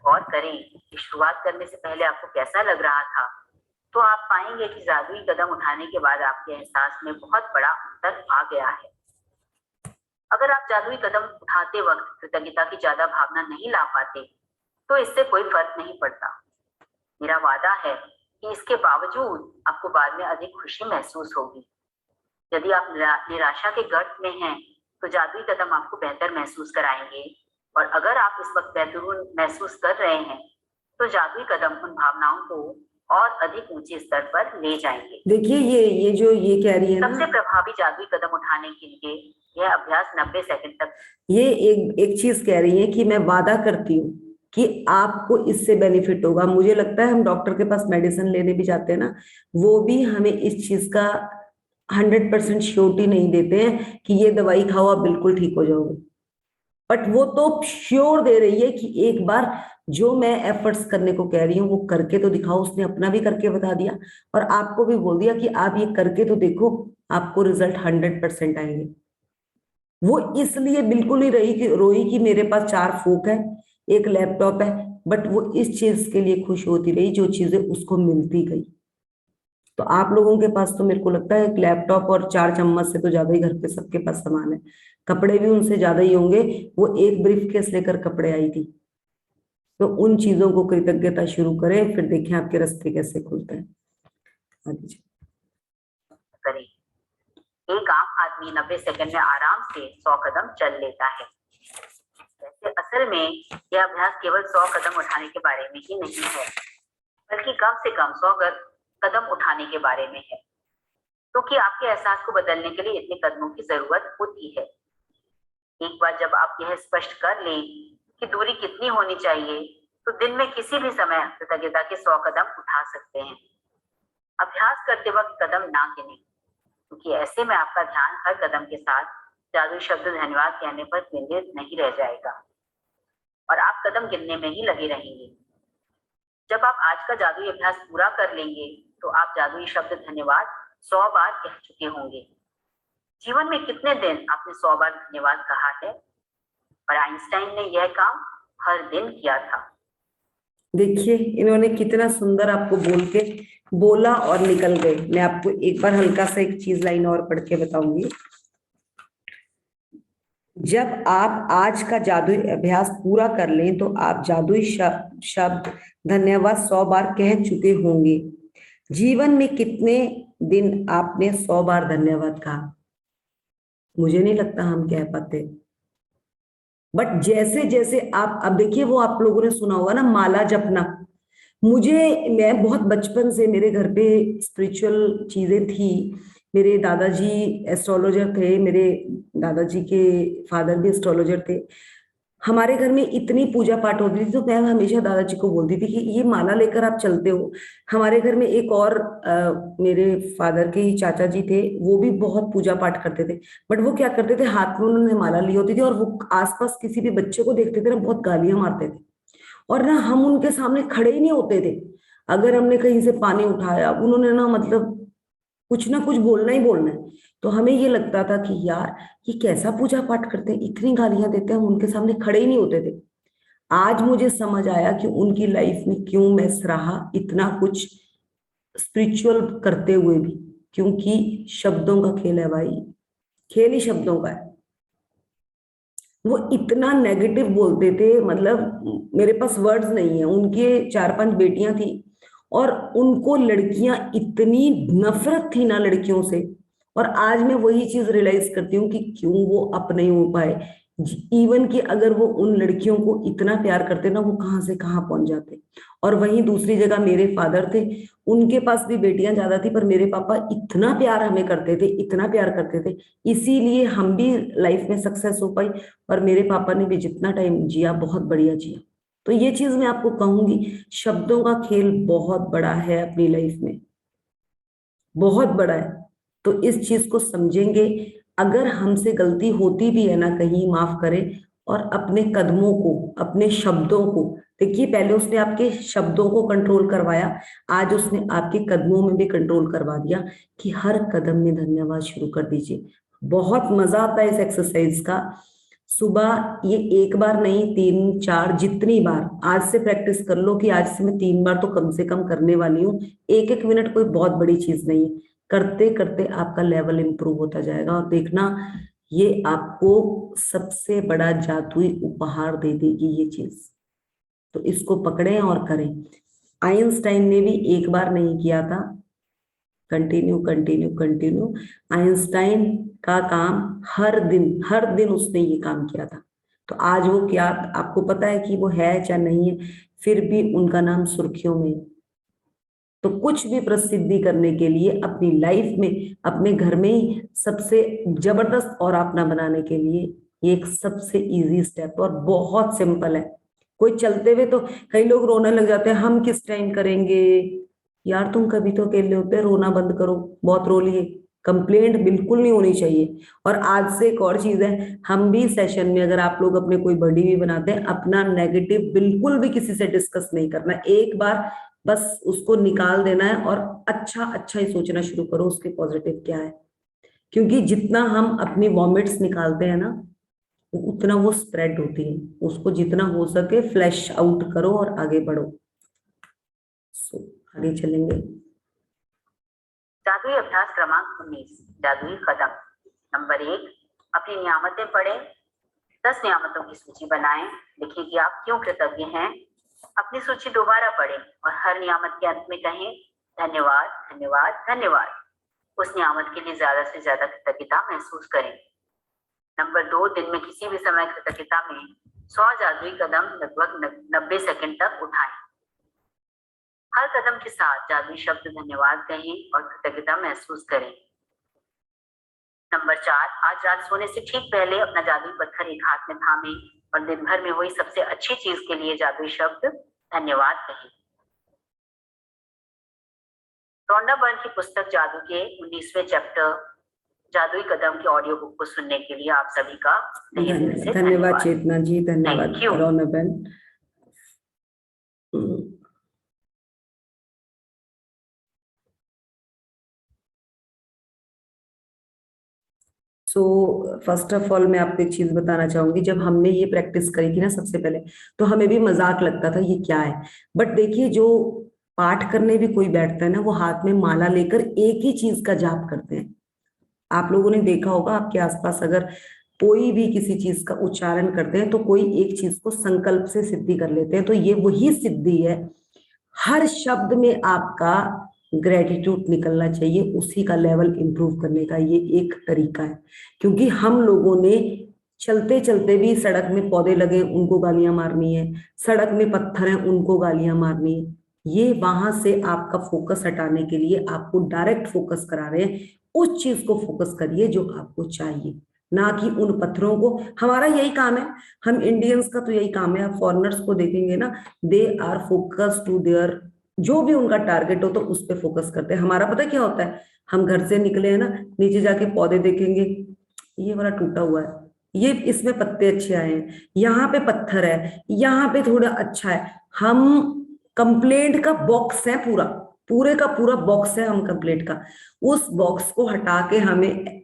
B: गौर करें कि शुरुआत करने से पहले आपको कैसा लग रहा था, तो आप पाएंगे कि जादुई कदम उठाने के बाद आपके एहसास में बहुत बड़ा अंतर आ गया है। अगर आप जादुई कदम उठाते वक्त कृतज्ञता की ज्यादा भावना नहीं ला पाते तो इससे कोई फर्क नहीं पड़ता। मेरा वादा है कि इसके बावजूद आपको बाद में अधिक खुशी महसूस होगी। यदि आप निराशा के गर्त में हैं तो जादुई कदम आपको बेहतर महसूस कराएंगे, और अगर आप इस वक्त बेहतरीन महसूस कर रहे हैं तो जादुई कदम उन भावनाओं को और अधिक ऊंचे स्तर पर ले जाएंगे।
A: देखिए ये जो ये कह रही है ना,
B: सबसे प्रभावी जादुई कदम उठाने के लिए यह अभ्यास 90 सेकंड तक।
A: ये एक एक चीज कह रही है कि मैं वादा करती हूँ कि आपको इससे बेनिफिट होगा। मुझे लगता है हम डॉक्टर के पास मेडिसिन लेने भी जाते हैं ना, वो भी हमें इस चीज का 100% श्योरिटी नहीं देते हैं कि ये दवाई खाओ आप बिल्कुल ठीक हो जाओगे। बट वो तो श्योर दे रही है कि एक बार जो मैं एफर्ट्स करने को कह रही हूँ वो करके तो दिखाओ। उसने अपना भी करके बता दिया और आपको भी बोल दिया कि आप ये करके तो देखो, आपको रिजल्ट 100% आएंगे। वो इसलिए बिल्कुल नहीं रही कि रोई कि मेरे पास 4 फोक है, एक लैपटॉप है, बट वो इस चीज के लिए खुश होती रही जो चीजें उसको मिलती गई। तो आप लोगों के पास तो मेरे को लगता है एक लैपटॉप और 4 चम्मच से तो ज्यादा ही घर पे सबके पास सामान है। कपड़े भी उनसे ज्यादा ही होंगे। वो एक ब्रीफ केस लेकर कपड़े आई थी। तो उन चीजों को कृतज्ञता शुरू करें, फिर देखें आपके रास्ते कैसे खुलते हैं। हाँ जी।
B: करें एक आम आदमी 90 सेकंड में आराम से 100 कदम चल लेता है। वैसे असल में यह अभ्यास केवल 100 कदम उठाने के बारे में ही नहीं है, बल्कि कम से कम 100 कदम उठाने के बारे में है, क्योंकि आपके एहसास को बदलने के लिए इतने कदमों की जरूरत होती है। एक बार जब आप यह स्पष्ट कर लें कि दूरी कितनी होनी चाहिए, तो दिन में किसी भी समय कृतज्ञता के 100 कदम उठा सकते हैं। अभ्यास करते वक्त कदम ना गिने, क्योंकि ऐसे में आपका ध्यान हर कदम के साथ जादुई शब्द धन्यवाद कहने पर केंद्रित नहीं रह जाएगा और आप कदम गिनने में ही लगे रहेंगे। जब आप आज का जादुई अभ्यास पूरा कर लेंगे, तो आप जादुई शब्द धन्यवाद 100 बार कह चुके होंगे। जीवन में कितने दिन आपने 100 बार धन्यवाद कहा है? और आइंस्टाइन ने यह काम हर दिन किया था।
A: देखिए इन्होंने कितना सुंदर आपको बोल के बोला और निकल गए। मैं आपको एक बार हल्का सा एक चीज लाइन और पढ़ के बताऊंगी। जब आप आज का जादुई अभ्यास पूरा कर लें, तो आप जादुई शब्द धन्यवाद 100 बार कह चुके होंगे। जीवन में कितने दिन आपने 100 बार धन्यवाद कहा? मुझे नहीं लगता हम कह पाते। बट जैसे जैसे आप, अब देखिए वो आप लोगों ने सुना होगा ना माला जपना। मैं बहुत बचपन से मेरे घर पे स्पिरिचुअल चीजें थी। मेरे दादाजी एस्ट्रोलॉजर थे, मेरे दादाजी के फादर भी एस्ट्रोलॉजर थे। हमारे घर में इतनी पूजा पाठ होती थी, तो मैं हमेशा दादाजी को बोलती थी कि ये माला लेकर आप चलते हो। हमारे घर में एक और मेरे फादर के ही चाचा जी थे, वो भी बहुत पूजा पाठ करते थे। बट वो क्या करते थे, हाथ में उन्होंने माला ली होती थी और वो आसपास किसी भी बच्चे को देखते थे ना, बहुत गालियां मारते थे। और ना हम उनके सामने खड़े ही नहीं होते थे। अगर हमने कहीं से पानी उठाया, उन्होंने ना मतलब कुछ ना कुछ बोलना ही बोलना है। तो हमें ये लगता था कि यार ये कैसा पूजा पाठ करते हैं, इतनी गालियां देते हैं, हम उनके सामने खड़े ही नहीं होते थे। आज मुझे समझ आया कि उनकी लाइफ में क्यों मैस रहा इतना कुछ स्पिरिचुअल करते हुए भी, क्योंकि शब्दों का खेल है भाई, खेल ही शब्दों का है। वो इतना नेगेटिव बोलते थे, मतलब मेरे पास वर्ड्स नहीं है। उनके 4-5 बेटियां थी और उनको लड़कियां इतनी नफरत थी ना लड़कियों से। और आज मैं वही चीज रियलाइज करती हूँ कि क्यों वो अपने हो पाए। इवन कि अगर वो उन लड़कियों को इतना प्यार करते ना, वो कहाँ से कहाँ पहुंच जाते। और वहीं दूसरी जगह मेरे फादर थे, उनके पास भी बेटियां ज्यादा थी, पर मेरे पापा इतना प्यार हमें करते थे, इतना प्यार करते थे, इसीलिए हम भी लाइफ में सक्सेस हो पाई। और मेरे पापा ने भी जितना टाइम जिया बहुत बढ़िया जिया। तो ये चीज मैं आपको कहूंगी, शब्दों का खेल बहुत बड़ा है अपनी लाइफ में, बहुत बड़ा है। तो इस चीज को समझेंगे। अगर हमसे गलती होती भी है ना, कहीं माफ करें। और अपने कदमों को, अपने शब्दों को, देखिए पहले उसने आपके शब्दों को कंट्रोल करवाया, आज उसने आपके कदमों में भी कंट्रोल करवा दिया कि हर कदम में धन्यवाद शुरू कर दीजिए। बहुत मजा आता है इस एक्सरसाइज का। सुबह ये एक बार नहीं, 3-4 जितनी बार, आज से प्रैक्टिस कर लो कि आज से मैं 3 बार तो कम से कम करने वाली हूँ। 1-1 मिनट कोई बहुत बड़ी चीज नहीं है। करते करते आपका लेवल इंप्रूव होता जाएगा और देखना ये आपको सबसे बड़ा जादुई उपहार दे देगी ये चीज। तो इसको पकड़ें और करें। आइंस्टाइन ने भी एक बार नहीं किया था, कंटिन्यू कंटिन्यू कंटिन्यू। आइंस्टाइन का काम हर दिन उसने ये काम किया था। तो आज वो क्या, आपको पता है कि वो है या नहीं है, फिर भी उनका नाम सुर्खियों में है। तो कुछ भी प्रसिद्धि करने के लिए अपनी लाइफ में, अपने घर में ही सबसे जबरदस्त और अपना बनाने के लिए ये एक सबसे इजी स्टेप और बहुत सिंपल है। कोई चलते हुए तो कई लोग रोने लग जाते हैं, हम किस टाइम करेंगे। यार तुम कभी तो अकेले होते हैं, रोना बंद करो, बहुत रो लिए। कंप्लेंट बिल्कुल नहीं होनी चाहिए। और आज से एक और चीज है, हम भी सेशन में अगर आप लोग अपने कोई बर्थडे भी बनाते हैं, अपना नेगेटिव बिल्कुल भी किसी से डिस्कस नहीं करना। एक बार बस उसको निकाल देना है और अच्छा अच्छा ही सोचना शुरू करो उसके पॉजिटिव क्या है। क्योंकि जितना हम अपनी वॉमिट्स निकालते हैं ना, उतना वो स्प्रेड होती है। उसको जितना हो सके फ्लैश आउट करो और आगे बढ़ो। सो आगे चलेंगे।
B: जादुई अभ्यास क्रमांक 19, जादुई कदम। नंबर 1, अपनी नियामतें पढ़ें। 10 नियामतों की सूची बनाएं। लिखें कि आप क्यों कृतज्ञ हैं। अपनी सूची दोबारा पढ़ें और हर नियामत के अंत में कहें धन्यवाद धन्यवाद धन्यवाद। उस नियामत के लिए ज्यादा से ज्यादा कृतज्ञता महसूस करें। नंबर 2, दिन में किसी भी समय कृतज्ञता में 100 जादुई कदम लगभग 90 सेकंड तक उठाएं। हर कदम के साथ जादुई शब्द धन्यवाद कहें और कृतज्ञता महसूस करें। नंबर 4, आज रात सोने से ठीक पहले अपना जादुई पत्थर एक हाथ में थामें और दिन भर में हुई सबसे अच्छी चीज के लिए जादुई शब्द धन्यवाद कहें। रोंडा बर्न की पुस्तक जादू के 19वें चैप्टर जादुई कदम की ऑडियो बुक को सुनने के लिए आप सभी का तहे दिल से
A: धन्यवाद चेतना जी, धन्यवाद
B: Thank you.
A: रोना बहन। सो फर्स्ट ऑफ ऑल मैं आपको एक चीज बताना चाहूंगी, जब हमने ये प्रैक्टिस करी थी ना सबसे पहले, तो हमें भी मजाक लगता था ये क्या है। बट देखिए, जो पाठ करने भी कोई बैठता है ना, वो हाथ में माला लेकर एक ही चीज का जाप करते हैं। आप लोगों ने देखा होगा, आपके आसपास अगर कोई भी किसी चीज का उच्चारण करते हैं तो कोई एक चीज को संकल्प से सिद्धि कर लेते हैं, तो ये वही सिद्धि है। हर शब्द में आपका ग्रेटिट्यूड निकलना चाहिए, उसी का लेवल इंप्रूव करने का ये एक तरीका है। क्योंकि हम लोगों ने चलते चलते भी सड़क में पौधे लगे उनको गालियां मारनी है, सड़क में पत्थर हैं उनको गालियां मारनी है। ये वहां से आपका फोकस हटाने के लिए आपको डायरेक्ट फोकस करा रहे हैं। उस चीज को फोकस करिए जो आपको चाहिए, ना कि उन पत्थरों को। हमारा यही काम है, हम इंडियंस का तो यही काम है। आप फॉरेनर्स को देखेंगे ना, they are focus to their, जो भी उनका टारगेट हो तो उस पर फोकस करते हैं। हमारा पता क्या होता है, हम घर से निकले हैं ना, नीचे जाके पौधे देखेंगे, ये वाला टूटा हुआ है, ये इसमें पत्ते अच्छे आए हैं, यहाँ पे पत्थर है, यहाँ पे थोड़ा अच्छा है। हम कंप्लेंट का बॉक्स है, पूरा पूरे का पूरा बॉक्स है हम कंप्लेंट का। उस बॉक्स को हटा के हमें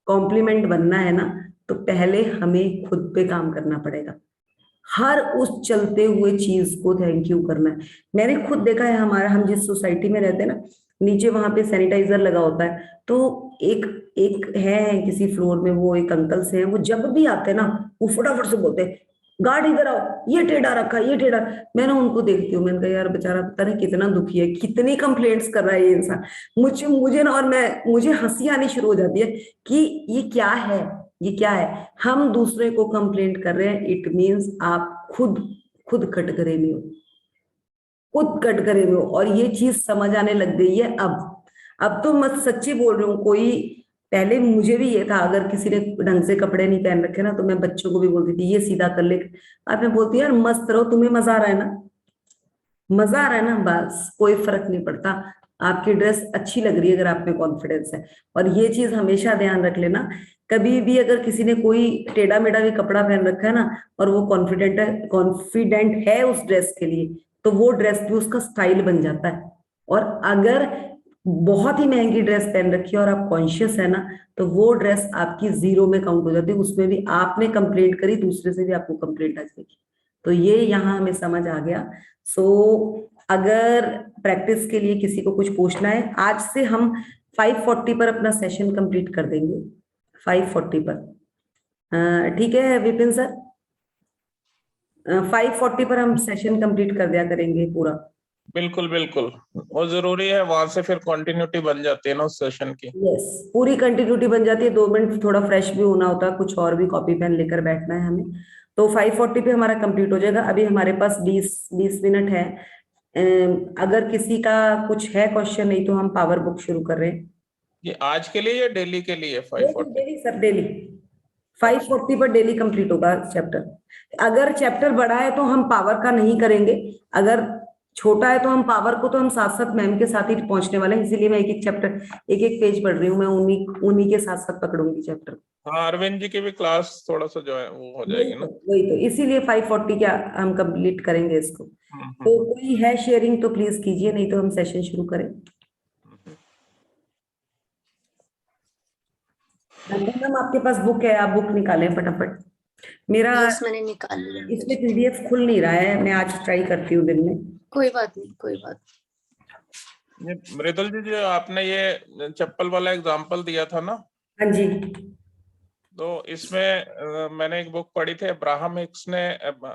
A: कॉम्प्लीमेंट बनना है ना, तो पहले हमें खुद पे काम करना पड़ेगा। हर उस चलते हुए चीज को थैंक यू करना है। मैंने खुद देखा है, हमारा हम जिस सोसाइटी में रहते हैं ना, नीचे वहां पे सैनिटाइजर लगा होता है, तो एक एक है किसी फ्लोर में, वो एक अंकल से हैं, वो जब भी आते हैं ना, वो फटाफट से बोलते हैं, गार्ड इधर आओ, ये टेढ़ा रखा, ये टेढ़ा। मैंने उनको देखती हूँ, मैंने कहा यार बेचारा पता नहीं कितना दुखी है, कितनी कंप्लेंट्स कर रहा है ये इंसान। मुझे मुझे ना, और मुझे हंसी आनी शुरू हो जाती है कि ये क्या है, ये क्या है। हम दूसरे को कंप्लेंट कर रहे हैं, इट मीन्स आप खुद कटघरे में हो, खुद कटघरे में हो। और ये चीज समझ आने लग गई है अब तो मत सच्ची बोल रही हूँ। कोई पहले मुझे भी ये था, अगर किसी ने ढंग से कपड़े नहीं पहन रखे ना, तो मैं बच्चों को भी बोलती थी ये सीधा कर ले। अब मैं बोलती यार मस्त रहो, तुम्हें मजा आ रहा है ना, मजा आ रहा है ना, बस कोई फर्क नहीं पड़ता। आपकी ड्रेस अच्छी लग रही है अगर आप में कॉन्फिडेंस है। और ये चीज हमेशा ध्यान रख लेना, कभी भी अगर किसी ने कोई टेढ़ा मेढ़ा भी कपड़ा पहन रखा है ना, और वो कॉन्फिडेंट है उस ड्रेस के लिए, तो वो ड्रेस भी उसका स्टाइल बन जाता है। और अगर बहुत ही महंगी ड्रेस पहन रखी है और आप कॉन्शियस है ना, तो वो ड्रेस आपकी जीरो में काउंट हो जाती है, उसमें भी आपने कंप्लेंट करी, दूसरे से भी आपको कंप्लेंट आ जाएगी। तो ये यहाँ हमें समझ आ गया। सो अगर प्रैक्टिस के लिए किसी को कुछ पूछना है, आज से हम 5:40 पर अपना सेशन कंप्लीट कर देंगे, 5:40 पर। ठीक है विपिन सर, 5:40 पर हम सेशन कंप्लीट कर दिया करेंगे पूरा।
C: बिल्कुल बिल्कुल, वो जरूरी है, वहां से फिर कंटिन्यूटी बन जाती है ना उस सेशन की।
A: यस, पूरी कंटिन्यूटी बन जाती है। 2 मिनट थोड़ा फ्रेश भी होना होता है, कुछ और भी कॉपी पेन लेकर बैठना है हमें। तो 5:40 पे हमारा कंप्लीट हो जाएगा। अभी हमारे पास 20 मिनट है। अगर किसी का कुछ है क्वेश्चन, नहीं तो हम पावर बुक शुरू कर रहे हैं।
C: ये आज के लिए या डेली के लिए? 5:40
A: डेली सर, डेली 5:40 पर डेली कंप्लीट होगा चैप्टर। अगर चैप्टर बड़ा है तो हम पावर का नहीं करेंगे, अगर छोटा है तो हम पावर को तो हम साथ साथ मैम के साथ ही पहुंचने वाले हैं, इसीलिए मैं एक एक चैप्टर एक एक पेज पढ़ रही हूँ। मैं उन्हीं के साथ साथ पकड़ूंगी चैप्टर।
C: हाँ, अरविंद जी की भी क्लास थोड़ा सा जो है वो हो जाएगी ना।
A: वही तो इसीलिए 5:40 क्या हम कंप्लीट करेंगे इसको। तो कोई है शेयरिंग तो प्लीज कीजिए, नहीं तो हम सेशन शुरू करें। मैम आपके पास बुक है, आप बुक निकालें फटाफट। मेरा
D: मैंने निकाल लिया।
A: इसमें पीडीएफ खुल नहीं रहा है, मैं आज ट्राई करती हूँ दिन में।
D: कोई बात नहीं, कोई बात।
C: ये मृदुल जी, जो आपने ये चप्पल वाला एग्जांपल दिया था ना,
A: हाँ जी,
C: तो इसमें मैंने एक बुक पढ़ी थी, अब्राहम हिक्स ने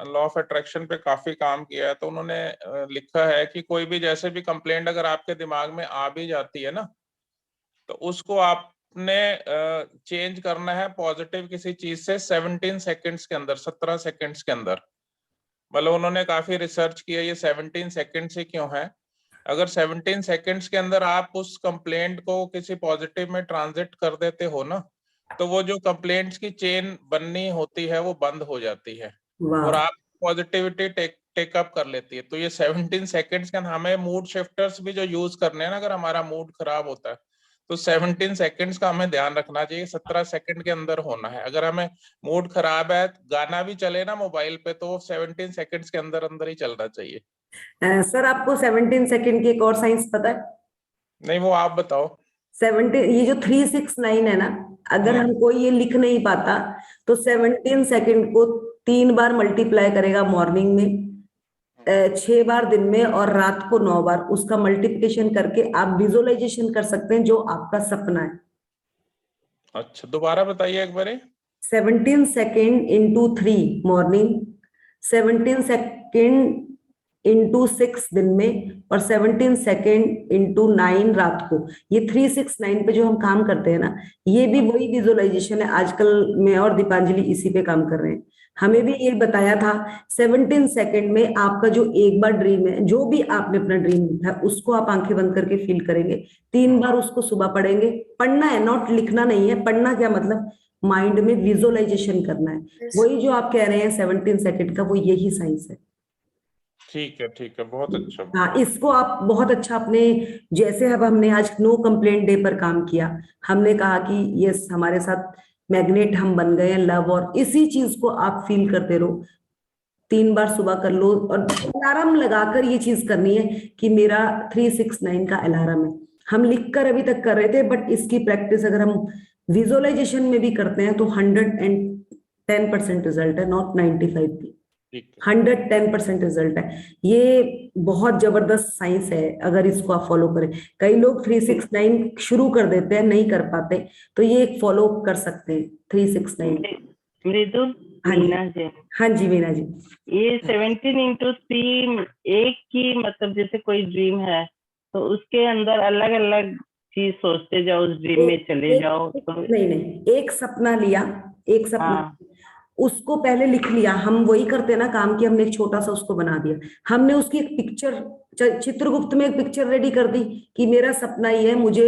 C: लॉ ऑफ अट्रैक्शन पे काफी काम किया है। तो उन्होंने लिखा है कि कोई भी जैसे भी कंप्लेंट अगर आपके दिमाग में आ भी जाती है ना, तो उसको आपने चेंज करना है पॉजिटिव किसी चीज से 17 सेकंड्स के अंदर, 17 सेकंड्स के अंदर। मतलब उन्होंने काफी रिसर्च किया ये 17 सेकंड से क्यों है। अगर 17 सेकंड्स के अंदर आप उस कंप्लेंट को किसी पॉजिटिव में ट्रांजिट कर देते हो ना, तो वो जो कंप्लेंट्स की चेन बननी होती है वो बंद हो जाती है और
A: वाह,
C: आप पॉजिटिविटी टेकअप कर लेती है। तो ये 17 सेकंड्स के अंदर हमें मूड शिफ्टर्स भी जो यूज करने हैं ना, अगर हमारा मूड खराब होता है तो 17 सेकंड्स का हमें ध्यान रखना चाहिए, 17 सेकंड के अंदर होना है। अगर हमें मूड खराब है, गाना भी चले ना मोबाइल पे, तो वो 17 सेकंड्स के अंदर अंदर ही चलना चाहिए।
A: सर आपको 17 सेकंड की एक और साइंस पता है?
C: नहीं, वो आप बताओ।
A: 17, ये जो 369 है ना, अगर हम कोई ये लिख नहीं पाता तो 17 सेकंड को 3 बार मल्टीप्लाई करेगा मॉर्निंग में, 6 बार दिन में, और रात को 9 बार। उसका मल्टीप्लिकेशन करके आप विजुअलाइजेशन कर सकते हैं जो आपका सपना है।
C: अच्छा, दोबारा बताइए एक बार।
A: 17 second into 3 morning, 17 second into 6 दिन में, और 17 सेकेंड इंटू 9 रात को। ये 369 पे जो हम काम करते हैं ना, ये भी वही विजुअलाइजेशन है। आजकल मैं और दीपांजलि इसी पे काम कर रहे हैं। हमें भी ये बताया था 17 सेकेंड में आपका जो एक बार ड्रीम है, जो भी आपने अपना ड्रीम लिखा है, उसको आप आंखें बंद करके फील करेंगे। 3 बार उसको सुबह पढ़ेंगे। पढ़ना है, नॉट लिखना नहीं है। पढ़ना क्या मतलब, माइंड में विजुअलाइजेशन करना है। वही जो आप कह रहे हैं 17 सेकंड का, वो यही साइंस है।
C: ठीक है, ठीक है, बहुत अच्छा।
A: हाँ, इसको आप बहुत अच्छा अपने, जैसे अब हमने आज नो कंप्लेंट डे पर काम किया, हमने कहा कि यस, हमारे साथ मैग्नेट हम बन गए हैं लव, और इसी चीज को आप फील करते रहो। 3 बार सुबह कर लो, और अलार्म लगाकर ये चीज करनी है कि मेरा 369 का अलार्म है। हम लिखकर अभी तक कर रहे थे, बट इसकी प्रैक्टिस अगर हम विजुअलाइजेशन में भी करते हैं तो 110% रिजल्ट है, नॉट 95 भी।
C: ठीक है।
A: 110% रिजल्ट है। ये बहुत जबरदस्त साइंस है, अगर इसको आप फॉलो करें। कई लोग 369 शुरू कर देते हैं, नहीं कर पाते, तो ये एक फॉलो कर सकते हैं 369।
E: मृदुल,
A: हाँ जी,
E: मीना जी,
A: हाँ जी मीना जी।
E: ये 17 इंटू 3 एक की मतलब जैसे कोई ड्रीम है तो उसके अंदर अलग अलग चीज सोचते जाओ, उस ड्रीम में चले जाओ तो
A: नहीं नहीं, एक सपना लिया, एक सपना,
E: हाँ।
A: उसको पहले लिख लिया। हम वही करते हैं ना काम, की हमने एक छोटा सा उसको बना दिया। हमने उसकी एक पिक्चर, चित्रगुप्त में एक पिक्चर रेडी कर दी कि मेरा सपना ये है, मुझे,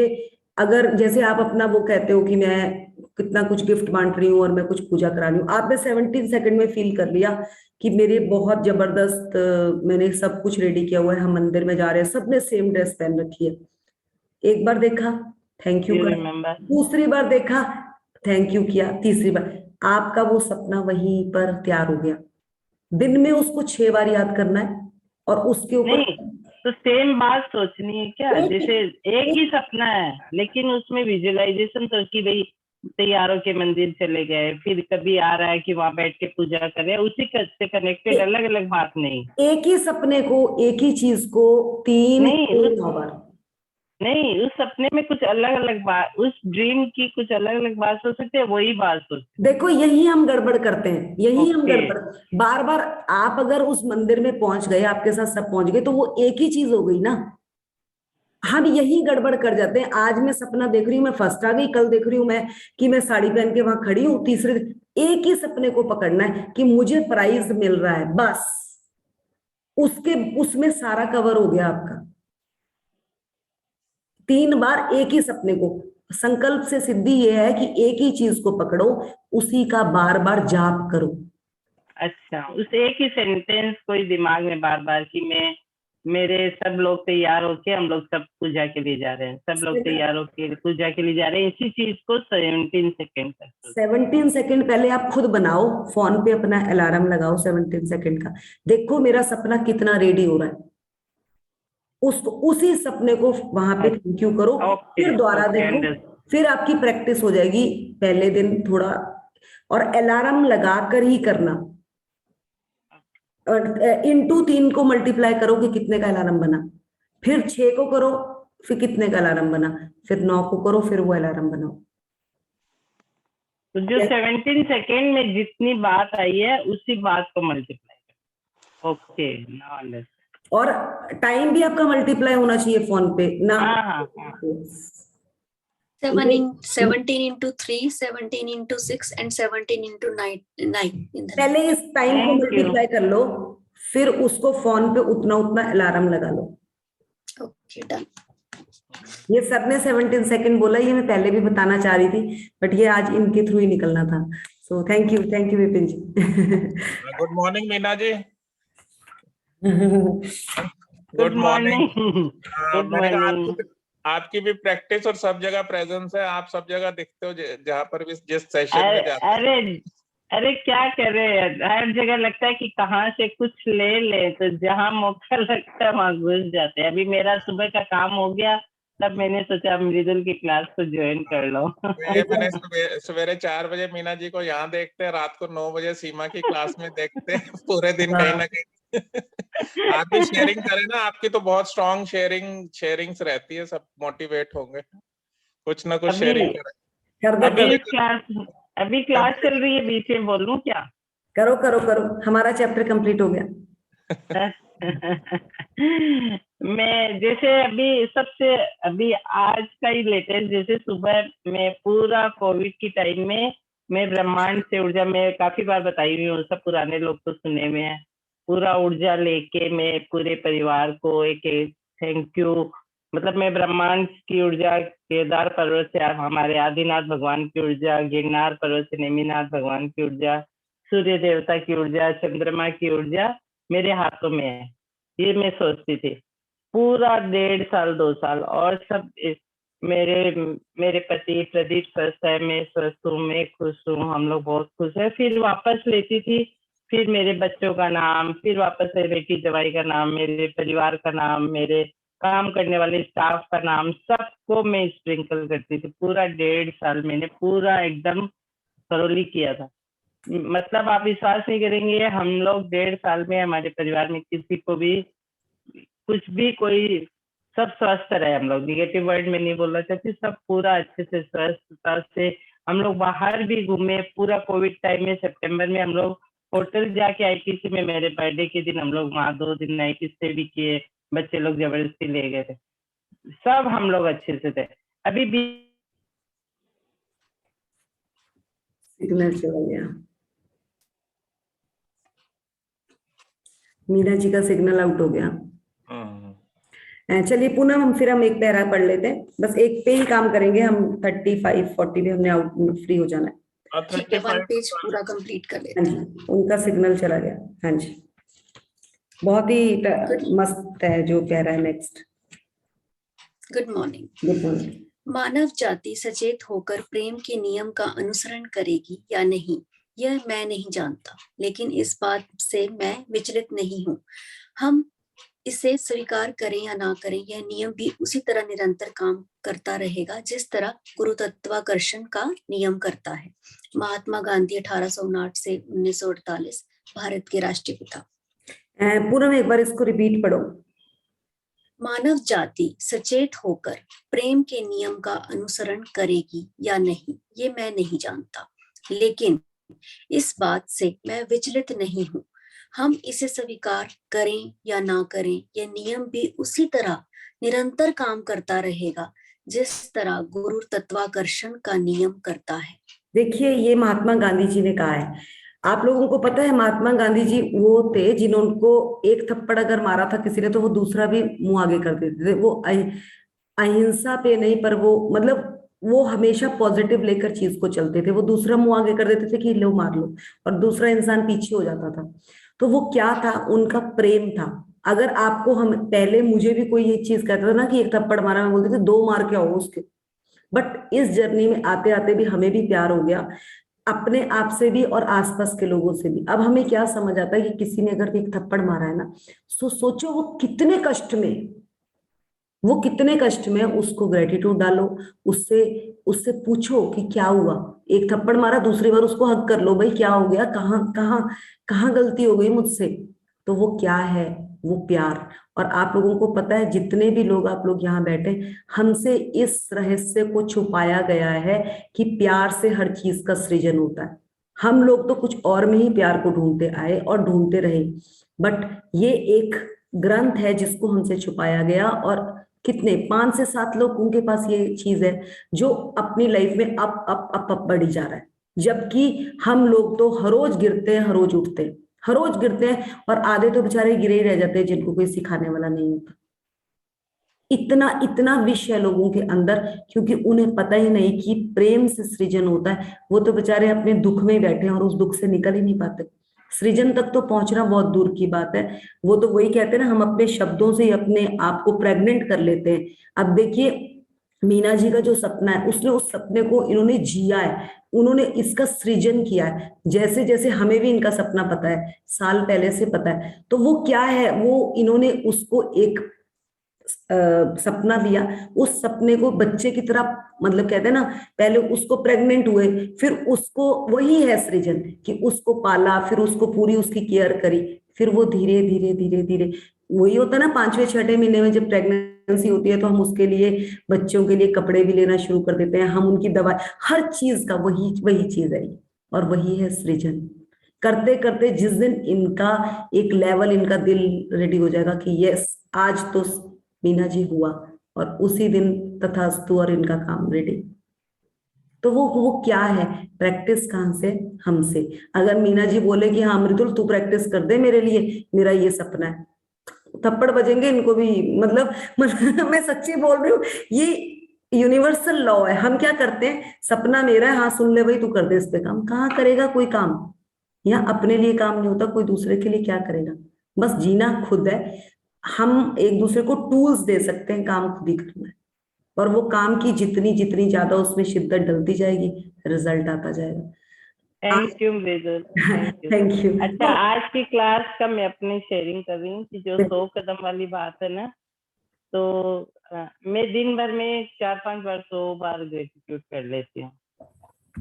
A: अगर जैसे आप अपना वो कहते हो कि मैं कितना कुछ गिफ्ट बांट रही हूँ और मैं कुछ पूजा करा रही हूँ, आपने 17 सेकंड में फील कर लिया कि मेरे बहुत जबरदस्त, मैंने सब कुछ रेडी किया हुआ है, हम मंदिर में जा रहे हैं, सबने सेम ड्रेस पहन रखी है। एक बार देखा, थैंक यू
E: यू
A: करा,
E: रिमेम्बर?
A: दूसरी बार देखा, थैंक यू किया, तीसरी बार, आपका वो सपना वहीं पर तैयार हो गया। दिन में उसको 6 बार याद करना है, और उसके ऊपर
E: नहीं तो सेम बात सोचनी है क्या?
A: एक-
E: जैसे एक ही सपना है लेकिन उसमें विजुअलाइजेशन तो कि भाई तैयारों के मंदिर चले गए, फिर कभी आ रहा है कि वहां बैठ के पूजा करें, उसी से कनेक्टेड अलग अलग बात नहीं।
A: एक ही सपने को, एक ही चीज को 3
E: नहीं,
A: से 9 बार।
E: नहीं, उस सपने में कुछ अलग अलग बात, उस ड्रीम की कुछ अलग अलग बात सोच सकते हैं, वही बात सोचते
A: देखो, यही हम गड़बड़ करते हैं, यही हम
E: ओके।
A: गड़बड़, बार बार। आप अगर उस मंदिर में पहुंच गए, आपके साथ सब पहुंच गए, तो वो एक ही चीज हो गई ना। हम यही गड़बड़ कर जाते हैं। आज मैं सपना देख रही हूँ, मैं फर्स्ट आ गई, कल देख रही हूँ मैं कि मैं साड़ी पहन के वहां खड़ी हूँ, तीसरे दिन एक ही सपने को पकड़ना है कि मुझे प्राइज मिल रहा है, बस। उसके उसमें सारा कवर हो गया आपका। 3 बार एक ही सपने को, संकल्प से सिद्धि यह है कि एक ही चीज को पकड़ो, उसी का बार बार जाप करो।
E: अच्छा, उस एक ही सेंटेंस को ही दिमाग में बार बार कि मैं, मेरे सब लोग तैयार होके, हम लोग सब पूजा के लिए जा रहे हैं, सब लोग तैयार होके पूजा के लिए जा रहे हैं, इसी चीज को 17 सेकेंड तक।
A: 17 सेकंड पहले आप खुद बनाओ, फोन पे अपना अलार्म लगाओ 17 सेकंड का, देखो मेरा सपना कितना रेडी हो रहा है। उसको, उसी सपने को वहां पे थैंक यू करो,
E: ओके,
A: फिर दोबारा
E: ओके,
A: देखो,
E: अंडरस्टूड।
A: फिर आपकी प्रैक्टिस हो जाएगी। पहले दिन थोड़ा, और अलार्म लगाकर ही करना, और इंटू 3 को मल्टीप्लाई करो कि कितने का अलार्म बना, फिर 6 को करो, फिर कितने का अलार्म बना, फिर 9 को करो, फिर वो अलार्म बनाओ।
E: तो जो 17 सेकेंड में जितनी बात आई है उसी बात को मल्टीप्लाई करो। Okay, now understood.
A: और टाइम भी आपका मल्टीप्लाई होना चाहिए फोन पे ना।
E: हाँ हाँ हाँ।
D: 17 into 3, 17 into 6 and 17 into 9 in the
A: पहले इस टाइम को
E: Thank you.
A: मल्टीप्लाई कर लो, फिर उसको फोन पे उतना उतना अलार्म लगा लो।
D: okay done.
A: ये सर ने 17 सेकंड बोला, ये मैं पहले भी बताना चाह रही थी, बट ये आज इनके थ्रू ही निकलना था। So thank you Vipin ji.
C: Good morning Meena ji.
E: Good morning. Good
C: मैंने कहा
E: मॉर्निंग।
C: आपकी भी प्रैक्टिस और सब जगह प्रेजेंस है, आप सब जगह दिखते हो जहाँ पर भी जिस सेशन में जाते हो।
E: अरे क्या करे, हर जगह लगता है कि कहाँ से कुछ ले तो जहाँ मौका लगता है वहां घुस जाते हैं। अभी मेरा सुबह का काम हो गया, तब मैंने सोचा मृदुल की क्लास को ज्वाइन कर लो।
C: ये मैंने सवेरे 4 बजे मीना जी को यहाँ देखते हैं, रात को 9 बजे सीमा की क्लास में देखते हैं, पूरे दिन कहीं ना कहीं। आप भी शेयरिंग करें ना, आपकी तो बहुत स्ट्रॉन्ग शेयरिंग्स रहती है, सब मोटिवेट होंगे, कुछ ना कुछ शेयरिंग करें।
E: अभी क्लास चल रही है, बीच में बोलूं क्या?
A: करो करो करो, हमारा चैप्टर कंप्लीट हो गया।
E: मैं जैसे अभी आज का ही लेटेस्ट, जैसे सुबह में पूरा कोविड की टाइम में मैं ब्रह्मांड से ऊर्जा में काफी बार बताई हुई हूँ, सब पुराने लोग तो सुने में है, पूरा ऊर्जा लेके मैं पूरे परिवार को एक थैंक यू, मतलब मैं ब्रह्मांड की ऊर्जा, केदार पर्वत से हमारे आदिनाथ भगवान की ऊर्जा, गिरनार पर्वत से नेमिनाथ भगवान की ऊर्जा, सूर्य देवता की ऊर्जा, चंद्रमा की ऊर्जा मेरे हाथों में है, ये मैं सोचती थी पूरा 1.5 साल 2 साल। और सब मेरे पति प्रदीप स्वस्थ है, मैं स्वस्थ हूँ, मैं खुश हूँ, हम लोग बहुत खुश है। फिर वापस लेती थी, फिर मेरे बच्चों का नाम, फिर वापस से बेटी जवाई का नाम, मेरे परिवार का नाम, मेरे काम करने वाले स्टाफ का नाम, सबको मैं स्प्रिंकल करती थी। पूरा 1.5 साल मैंने पूरा एकदम थोरोली किया था। मतलब आप विश्वास नहीं करेंगे, हम लोग 1.5 साल में हमारे परिवार में किसी को भी कुछ भी कोई, सब स्वस्थ रहे। हम लोग निगेटिव वर्ड में नहीं बोलना चाहती, सब पूरा अच्छे से स्वस्थ से हम लोग बाहर भी घूमे। पूरा कोविड टाइम में सितंबर में हम लोग होटल जाके आईटीसी में, मेरे बर्थडे के दिन हम लोग वहां 2 दिन नाइट स्टे भी किए, बच्चे लोग जबरदस्ती ले गए थे, सब हम लोग अच्छे से थे। अभी भी
A: सिग्नल चला गया, मीना जी का सिग्नल आउट हो गया। चलिए पुनः हम एक पैरा पढ़ लेते हैं, बस एक पे ही काम करेंगे हम, 35-40 में हमने आउट फ्री हो जाना है।
D: ठीक है, 1 पेज पूरा कंप्लीट कर लेते
A: हाँ
D: हैं।
A: जी, उनका सिग्नल चला गया। हाँ जी, बहुत ही मस्त है जो पैरा है next.
D: Good morning.
A: Good morning.
D: मानव जाति सचेत होकर प्रेम के नियम का अनुसरण करेगी या नहीं, यह मैं नहीं जानता, लेकिन इस बात से मैं विचलित नहीं हूँ। हम इसे स्वीकार करें या ना करें, यह नियम भी उसी तरह निरंतर काम करता रहेगा जिस तरह गुरुत्वाकर्षण का नियम करता है। महात्मा गांधी 1859 से 1948, भारत के राष्ट्रपिता।
A: पूरा एक बार इसको रिपीट पढ़ो।
D: मानव जाति सचेत होकर प्रेम के नियम का अनुसरण करेगी या नहीं, ये मैं नहीं जानता, लेकिन इस बात से मैं विचलित नहीं हूँ। हम इसे स्वीकार करें या ना करें, यह नियम भी उसी तरह निरंतर काम करता रहेगा जिस तरह गुरु तत्वाकर्षण का नियम करता है। देखिए, ये महात्मा गांधी जी ने कहा है। आप लोगों को पता है महात्मा गांधी जी वो थे जिन्होंने एक थप्पड़ अगर मारा था किसी ने तो वो दूसरा भी मुंह आगे कर देते थे। वो अहिंसा पे नहीं, पर वो मतलब वो हमेशा पॉजिटिव लेकर चीज को चलते थे। वो दूसरा मुंह आगे कर देते थे कि लो मार लो, और दूसरा इंसान पीछे हो जाता था। तो वो क्या था, उनका प्रेम था। अगर आपको हम पहले, मुझे भी कोई ये चीज कहता था ना कि एक थप्पड़ मारा, मैं बोलती थी 2 मार के आओ उसके। बट इस जर्नी में आते आते भी हमें भी प्यार हो गया, अपने आप से भी और आसपास के लोगों से भी। अब हमें क्या समझ आता है कि किसी ने अगर एक थप्पड़ मारा है ना, तो सोचो वो कितने कष्ट में, उसको ग्रेटिट्यूड डालो, उससे पूछो कि क्या हुआ। एक थप्पड़ मारा, दूसरी बार उसको हग कर लो, भाई क्या हो गया, कहाँ गलती हो गई मुझसे। तो वो क्या है, वो प्यार। और आप लोगों को पता है, जितने भी लोग आप लोग यहाँ बैठे, हमसे इस रहस्य को छुपाया गया है कि प्यार से हर चीज का सृजन होता है। हम लोग तो कुछ और में ही प्यार को ढूंढते आए और ढूंढते रहे, बट ये एक ग्रंथ है जिसको हमसे छुपाया गया। और
A: कितने 5 से 7 लोग उनके पास ये चीज है जो अपनी लाइफ में अप बढ़ी जा रहा है, जबकि हम लोग तो हर रोज गिरते हैं, हर रोज उठते हैं, हर रोज गिरते हैं, और आधे तो बेचारे गिरे ही रह जाते हैं जिनको कोई सिखाने वाला नहीं होता। इतना इतना विष है लोगों के अंदर, क्योंकि उन्हें पता ही नहीं कि प्रेम से सृजन होता है। वो तो बेचारे अपने दुख में ही बैठे हैं और उस दुख से निकल ही नहीं पाते। सृजन तक तो पहुंचना बहुत दूर की बात है। वो तो वही कहते हैं ना, हम अपने शब्दों से ही अपने आप को प्रेग्नेंट कर लेते हैं। अब देखिए मीना जी का जो सपना है, उसने उस सपने को इन्होंने जिया है, उन्होंने इसका सृजन किया है। जैसे जैसे हमें भी इनका सपना पता है, साल पहले से पता है, तो वो क्या है, वो इन्होंने उसको एक सपना दिया, उस सपने को बच्चे की तरह, मतलब कहते हैं ना, पहले उसको प्रेग्नेंट हुए, फिर उसको, वही है सृजन कि उसको पाला, फिर उसको पूरी उसकी केयर करी, फिर वो धीरे धीरे धीरे धीरे, वही होता है ना 5वें 6ठे महीने में जब प्रेगनेंसी होती है तो हम उसके लिए, बच्चों के लिए कपड़े भी लेना शुरू कर देते हैं, हम उनकी दवा, हर चीज का वही वही चीज है, और वही है सृजन। करते करते जिस दिन इनका एक लेवल, इनका दिल रेडी हो जाएगा कि यस आज तो मीना जी हुआ, और उसी दिन तथास्तु और इनका काम रेडी। तो वो क्या है, प्रैक्टिस कहाँ से, हमसे। अगर मीना जी बोले कि हाँ मृदुल तू प्रैक्टिस कर दे मेरे लिए, मेरा ये सपना है, थप्पड़ बजेंगे इनको भी, मतलब मैं सच्ची बोल रही हूँ, ये यूनिवर्सल लॉ है। हम क्या करते हैं, सपना मेरा है, हाँ सुन ले भाई तू कर दे इस पे काम, कहाँ करेगा कोई काम। यहाँ अपने लिए काम नहीं होता, कोई दूसरे के लिए क्या करेगा, बस जीना खुद है। हम एक दूसरे को टूल्स दे सकते हैं, काम खुद ही करना है, और वो काम की जितनी जितनी ज्यादा उसमें शिद्दत डलती जाएगी, रिजल्ट आता जाएगा।
E: Thank you Mridul, thank you.
A: Thank you.
E: अच्छा, आज की क्लास का मैं अपनी शेयरिंग कर रही हूँ कि जो 100 कदम वाली बात है ना, तो मैं दिन भर में 4-5 बार 100 बार ग्रेटिट्यूड कर लेती हूँ।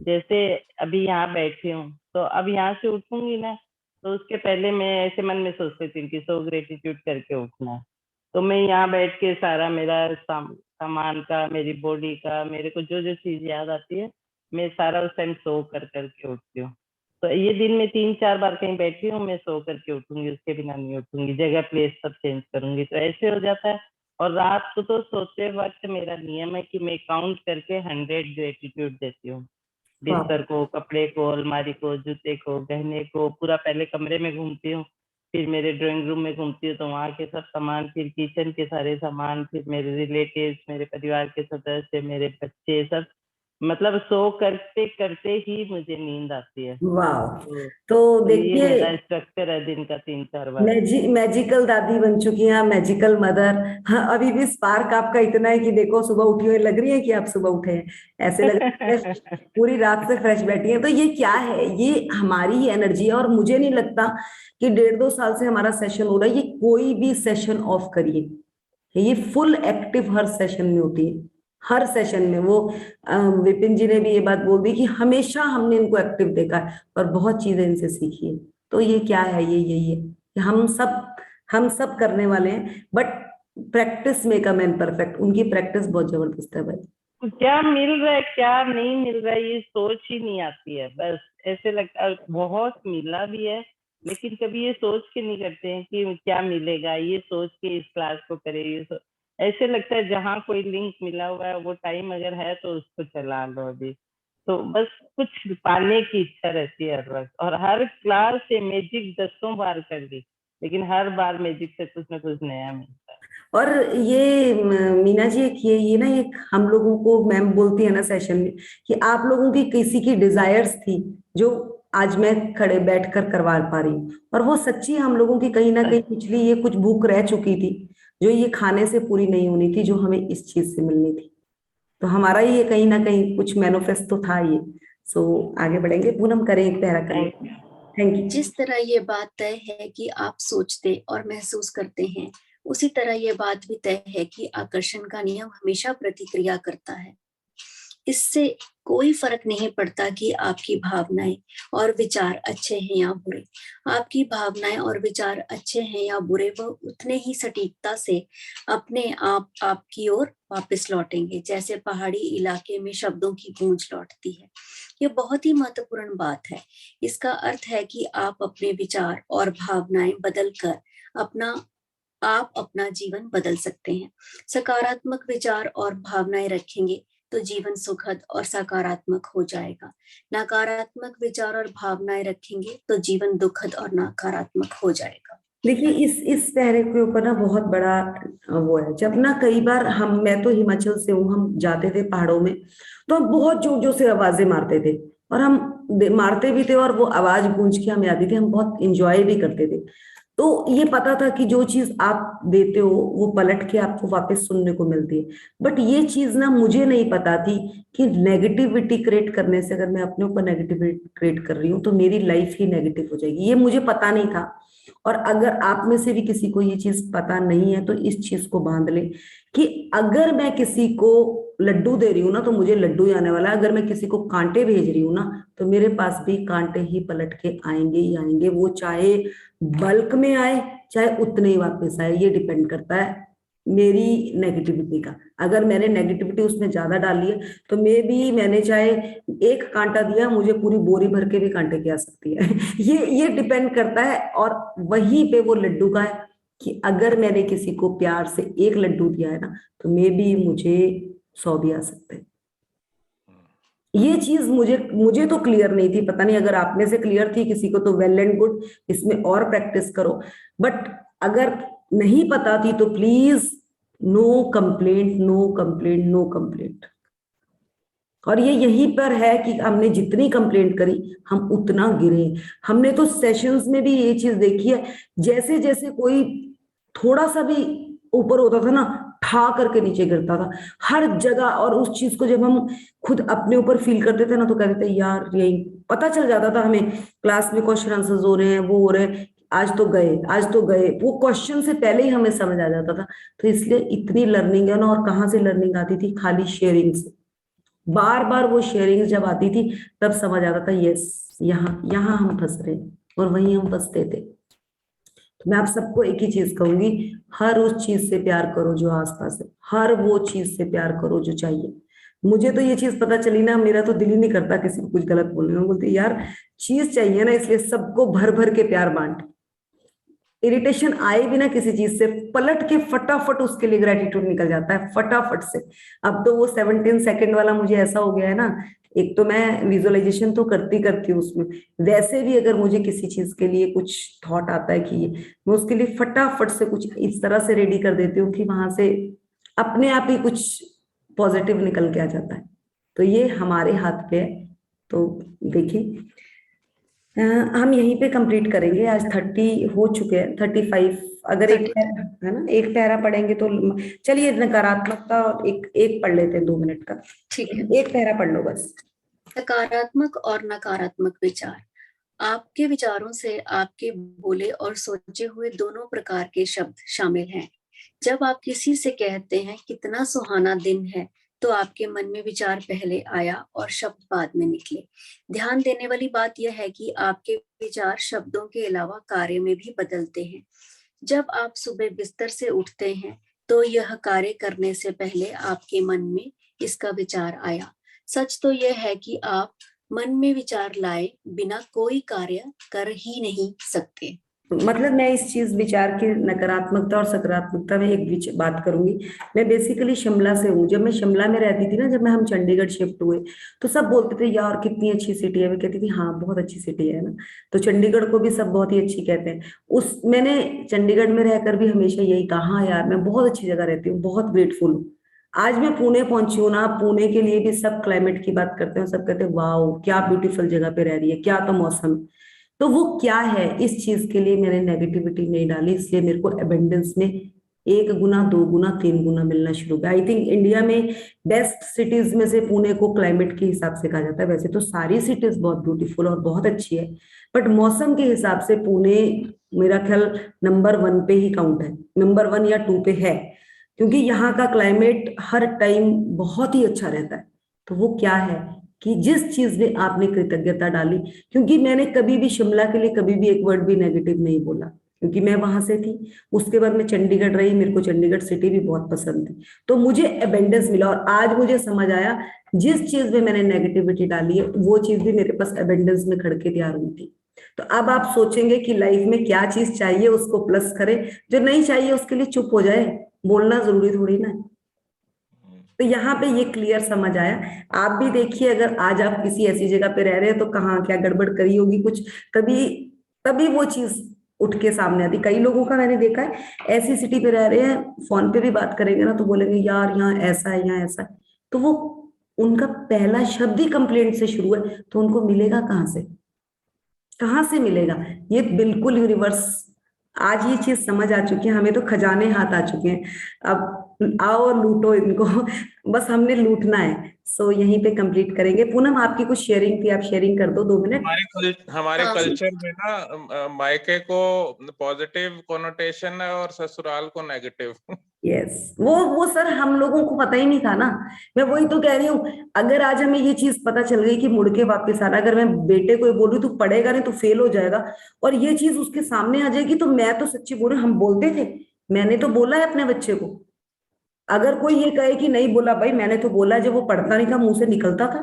E: जैसे अभी यहाँ बैठी हूँ, तो अब यहाँ से उठूंगी ना, तो उसके पहले मैं ऐसे मन में सोचती थी कि 100 ग्रेटिट्यूड करके उठना है। तो मैं यहाँ बैठ के सारा मेरा सामान का, मेरी बॉडी का, मेरे को जो जो चीज याद आती है, मैं सारा उस टाइम 100 करके उठती हूँ। तो ये दिन में 3-4 बार कहीं बैठी हूँ, मैं 100 करके उठूंगी, उसके बिना नहीं उठूंगी, जगह प्लेस सब चेंज करूंगी, तो ऐसे हो जाता है। और रात को तो सोते वक्त मेरा नियम है कि मैं काउंट करके 100 ग्रेटिट्यूड देती हूँ। बिस्तर को, कपड़े को, अलमारी को, जूते को, गहने को, पूरा पहले कमरे में घूमती हूँ, फिर मेरे ड्राइंग रूम में घूमती हूँ, तो वहाँ के सब सामान, फिर किचन के सारे सामान, फिर मेरे रिलेटिव्स, मेरे परिवार के सदस्य, मेरे बच्चे, सब, मतलब 100 करते करते ही मुझे नींद आती है।
A: वाह,
E: तो,
A: तो
E: ये
A: देखिए
E: मेरा स्ट्रक्चर है दिन का 3-4 बार।
A: मैजिकल दादी बन चुकी हैं, मैजिकल मदर। हाँ, अभी भी स्पार्क आपका इतना है कि देखो सुबह उठी हुई लग रही है कि आप सुबह उठे हैं, ऐसे लग रहा है पूरी रात से फ्रेश बैठी हैं। तो ये क्या है, ये हमारी ही एनर्जी है, और मुझे नहीं लगता कि 1.5-2 साल से हमारा सेशन हो रहा है, ये कोई भी सेशन ऑफ करिए, ये फुल एक्टिव हर सेशन में होती है, हर सेशन में। वो विपिन जी ने भी ये बात बोल दी कि हमेशा हमने इनको एक्टिव देखा है और बहुत चीजें इनसे सीखी है। तो ये क्या है, ये यही है कि हम सब करने वाले हैं, but practice make a man perfect. उनकी प्रैक्टिस बहुत जबरदस्त है भाई।
E: क्या मिल रहा है क्या नहीं मिल रहा है, ये सोच ही नहीं आती है। बस ऐसे लगता है बहुत मिला भी है, लेकिन कभी ये सोच के नहीं करते हैं कि क्या मिलेगा, ये सोच के इस क्लास को करे, ऐसे लगता है जहाँ कोई लिंक मिला हुआ है वो टाइम अगर है तो उसको चला लो अभी। तो बस कुछ पाने की इच्छा रहती है हर वक्त, और हर क्लास से मैजिक 10 बार कर ली, लेकिन हर बार मैजिक से कुछ ना कुछ नया मिलता है।
A: और ये मीना जी, एक ये ना, एक हम लोगों को मैम बोलती है ना सेशन में कि आप लोगों की किसी की डिजायर्स थी जो आज मैं खड़े बैठकर करवा पा रही हूँ, और वो सच्ची हम लोगों की कहीं ना कहीं पिछली ये कुछ भूख रह चुकी थी, जो ये खाने से पूरी नहीं होनी थी, जो हमें इस चीज से मिलनी थी। तो हमारा ये कहीं ना कहीं कुछ मैनिफेस्टो था ये। सो आगे बढ़ेंगे, पूनम करें एक पहरा करें।
E: Thank you.
A: Thank you.
D: जिस तरह ये बात तय है कि आप सोचते और महसूस करते हैं, उसी तरह ये बात भी तय है कि आकर्षण का नियम हमेशा प्रतिक्रिया करता है। इससे कोई फर्क नहीं पड़ता कि आपकी भावनाएं और विचार अच्छे हैं या बुरे। आपकी भावनाएं और विचार अच्छे हैं या बुरे, वह उतने ही सटीकता से अपने आप आपकी ओर वापस लौटेंगे, जैसे पहाड़ी इलाके में शब्दों की गूंज लौटती है। ये बहुत ही महत्वपूर्ण बात है। इसका अर्थ है कि आप अपने विचार और भावनाएं बदलकर अपना आप अपना जीवन बदल सकते हैं। सकारात्मक विचार और भावनाएं रखेंगे तो जीवन सुखद और सकारात्मक हो जाएगा। नकारात्मक विचार और भावनाएं रखेंगे तो जीवन दुखद और नकारात्मक हो जाएगा।
A: देखिए इस पैरे के ऊपर ना बहुत बड़ा वो है। जब ना कई बार मैं तो हिमाचल से हूँ, हम जाते थे पहाड़ों में तो हम बहुत जोर जोर से आवाजें मारते थे, और हम मारते भी थे और वो आवाज गूंज के हमें आती थी, हम बहुत इंजॉय भी करते थे। तो ये पता था कि जो चीज आप देते हो वो पलट के आपको वापस सुनने को मिलती है। बट ये चीज ना मुझे नहीं पता थी कि नेगेटिविटी क्रिएट करने से, अगर मैं अपने ऊपर नेगेटिविटी क्रिएट कर रही हूँ तो मेरी लाइफ ही नेगेटिव हो जाएगी। ये मुझे पता नहीं था। और अगर आप में से भी किसी को ये चीज पता नहीं है तो इस चीज को बांध ले कि अगर मैं किसी को लड्डू दे रही हूँ ना तो मुझे लड्डू ही आने वाला है। अगर मैं किसी को कांटे भेज रही हूँ ना तो मेरे पास भी कांटे ही पलट के आएंगे ही आएंगे। वो चाहे बल्क में आए चाहे उतने ही वापस आए, ये डिपेंड करता है मेरी नेगेटिविटी का। अगर मैंने नेगेटिविटी उसमें ज्यादा डाली है तो मैंने चाहे एक कांटा दिया, मुझे पूरी बोरी भर के भी कांटे की आ सकती है। ये डिपेंड करता है। और वहीं पे वो लड्डू का है कि अगर मैंने किसी को प्यार से एक लड्डू दिया है ना तो मुझे 100 भी आ सकते हैं। ये चीज मुझे तो क्लियर नहीं थी, पता नहीं अगर आप में से क्लियर थी किसी को तो वेल एंड गुड, इसमें और प्रैक्टिस करो। बट अगर नहीं पता थी तो please no complaint, no complaint, no complaint. और ये यहीं पर है कि हमने जितनी कंप्लेंट करी हम उतना गिरे। हमने तो सेशंस में भी ये चीज देखी है, जैसे जैसे कोई थोड़ा सा भी ऊपर होता था ना ठा करके नीचे गिरता था हर जगह। और उस चीज को जब हम खुद अपने ऊपर फील करते थे ना तो कहते थे यार यही पता चल जाता था हमें। क्लास में क्वेश्चन आंसर्स हो रहे हैं, वो हो रहे हैं, आज तो गए, वो क्वेश्चन से पहले ही हमें समझ आ जाता था। तो इसलिए इतनी लर्निंग है ना। और कहाँ से लर्निंग आती थी? खाली शेयरिंग से। बार बार वो शेयरिंग जब आती थी तब समझ आता था यस यहाँ हम फंस रहे हैं, और वहीं हम फंसते थे। तो मैं आप सबको एक ही चीज कहूंगी, हर उस चीज से प्यार करो जो आसपास है, हर वो चीज से प्यार करो जो चाहिए। मुझे तो ये चीज पता चली ना, मेरा तो दिल ही नहीं करता किसी को कुछ गलत बोलने में। बोलते यार चीज चाहिए ना, इसलिए सबको भर भर के प्यार बांट। इरिटेशन आए भी ना किसी चीज से, पलट के फटाफट उसके लिए ग्रेटिट्यूड निकल जाता है फटाफट से। अब तो वो 17 सेकंड वाला मुझे ऐसा हो गया है ना, एक तो मैं विजुअलाइजेशन तो करती हूँ उसमें, वैसे भी अगर मुझे किसी चीज के लिए कुछ थॉट आता है कि मैं उसके लिए फटाफट से कुछ इस तरह से रेडी कर देती हूँ कि वहां से अपने आप ही कुछ पॉजिटिव निकल के आ जाता है। तो ये हमारे हाथ पे है। तो देखिए हम यहीं पे कंप्लीट करेंगे। आज 30 हो चुके हैं, 35। अगर एक है ना, एक पैरा पढ़ेंगे तो चलिए नकारात्मकता और एक पढ़ लेते हैं 2 मिनट का।
D: ठीक है।
A: एक पैरा पढ़ लो बस।
D: सकारात्मक और नकारात्मक विचार। आपके विचारों से आपके बोले और सोचे हुए दोनों प्रकार के शब्द शामिल हैं। जब आप किसी से कहते हैं कितना सुहाना दिन है तो आपके मन में विचार पहले आया और शब्द बाद में निकले। ध्यान देने वाली बात यह है कि आपके विचार शब्दों के अलावा कार्य में भी बदलते हैं। जब आप सुबह बिस्तर से उठते हैं तो यह कार्य करने से पहले आपके मन में इसका विचार आया। सच तो यह है कि आप मन में विचार लाए बिना कोई कार्य कर ही नहीं सकते।
A: मतलब मैं इस चीज विचार की नकारात्मकता और सकारात्मकता में एक बात करूंगी। मैं बेसिकली शिमला से हूँ। जब मैं शिमला में रहती थी ना, जब हम चंडीगढ़ शिफ्ट हुए तो सब बोलते थे यार कितनी अच्छी सिटी है। मैं कहती थी हाँ बहुत अच्छी सिटी है ना। तो चंडीगढ़ को भी सब बहुत ही अच्छी कहते हैं। मैंने चंडीगढ़ में रहकर भी हमेशा यही कहा यार मैं बहुत अच्छी जगह रहती हूँ, बहुत ग्रेटफुल हूँ। आज मैं पुणे पहुंची हूँ ना, पुणे के लिए भी सब क्लाइमेट की बात करते हैं, सब कहते हैं वाओ क्या ब्यूटीफुल जगह पे रह रही है, क्या तो मौसम। तो वो क्या है, इस चीज के लिए मैंने नेगेटिविटी नहीं डाली। इसलिए मेरे को एबेंडेंस में 1 गुना 2 गुना 3 गुना मिलना शुरू हुआ। आई थिंक इंडिया में बेस्ट सिटीज में से पुणे को क्लाइमेट के हिसाब से कहा जाता है। वैसे तो सारी सिटीज बहुत ब्यूटीफुल और बहुत अच्छी है, बट मौसम के हिसाब से पुणे मेरा ख्याल नंबर 1 पे ही काउंट है, नंबर 1 या 2 पे है, क्योंकि यहाँ का क्लाइमेट हर टाइम बहुत ही अच्छा रहता है। तो वो क्या है कि जिस चीज में आपने कृतज्ञता डाली, क्योंकि मैंने कभी भी शिमला के लिए कभी भी एक वर्ड भी नेगेटिव नहीं बोला, क्योंकि मैं वहां से थी। उसके बाद मैं चंडीगढ़ रही, मेरे को चंडीगढ़ सिटी भी बहुत पसंद थी, तो मुझे एबेंडेंस मिला। और आज मुझे समझ आया जिस चीज में मैंने नेगेटिविटी डाली है वो चीज भी मेरे पास एबेंडेंस में खड़ के तैयार हुई थी। तो अब आप सोचेंगे कि लाइफ में क्या चीज चाहिए उसको प्लस करें, जो नहीं चाहिए उसके लिए चुप हो जाए, बोलना जरूरी थोड़ी ना है। तो यहाँ पे ये क्लियर समझ आया। आप भी देखिए, अगर आज आप किसी ऐसी जगह पे रह रहे हैं तो कहाँ क्या गड़बड़ करी होगी कुछ, तभी तभी वो चीज उठ के सामने आती। कई लोगों का मैंने देखा है, ऐसी सिटी पे रह रहे हैं, फोन पे भी बात करेंगे ना तो बोलेंगे यार यहाँ ऐसा है, यहाँ ऐसा है। तो वो उनका पहला शब्द ही कंप्लेंट से शुरू है, तो उनको मिलेगा कहाँ से, कहाँ से मिलेगा? ये बिल्कुल यूनिवर्स, आज ये चीज समझ आ चुकी है, हमें तो खजाने हाथ आ चुके हैं। अब आओ और लूटो इनको बस हमने लूटना है। सो यहीं पे कंप्लीट करेंगे। पूनम आपकी कुछ शेयरिंग थी, आप शेयरिंग कर दो 2 मिनट।
C: हमारे
D: हाँ।
C: कल्चर में ना मायके को पॉजिटिव कोनोटेशन है और ससुराल को नेगेटिव।
A: यस, वो सर हम लोगों को पता ही नहीं था ना। मैं वही तो कह रही हूँ, अगर आज हमें ये चीज पता चल गई कि मुड़ के वापस आना, अगर मैं बेटे को बोल रही तू पढ़ेगा नहीं तो फेल हो जाएगा, और ये चीज उसके सामने आ जाएगी, तो मैं तो सच्ची बोल रही हूँ, हम बोलते थे, मैंने तो बोला है अपने बच्चे को। अगर कोई ये कहे कि नहीं बोला, भाई मैंने तो बोला, जब वो पढ़ता नहीं था मुंह से निकलता था।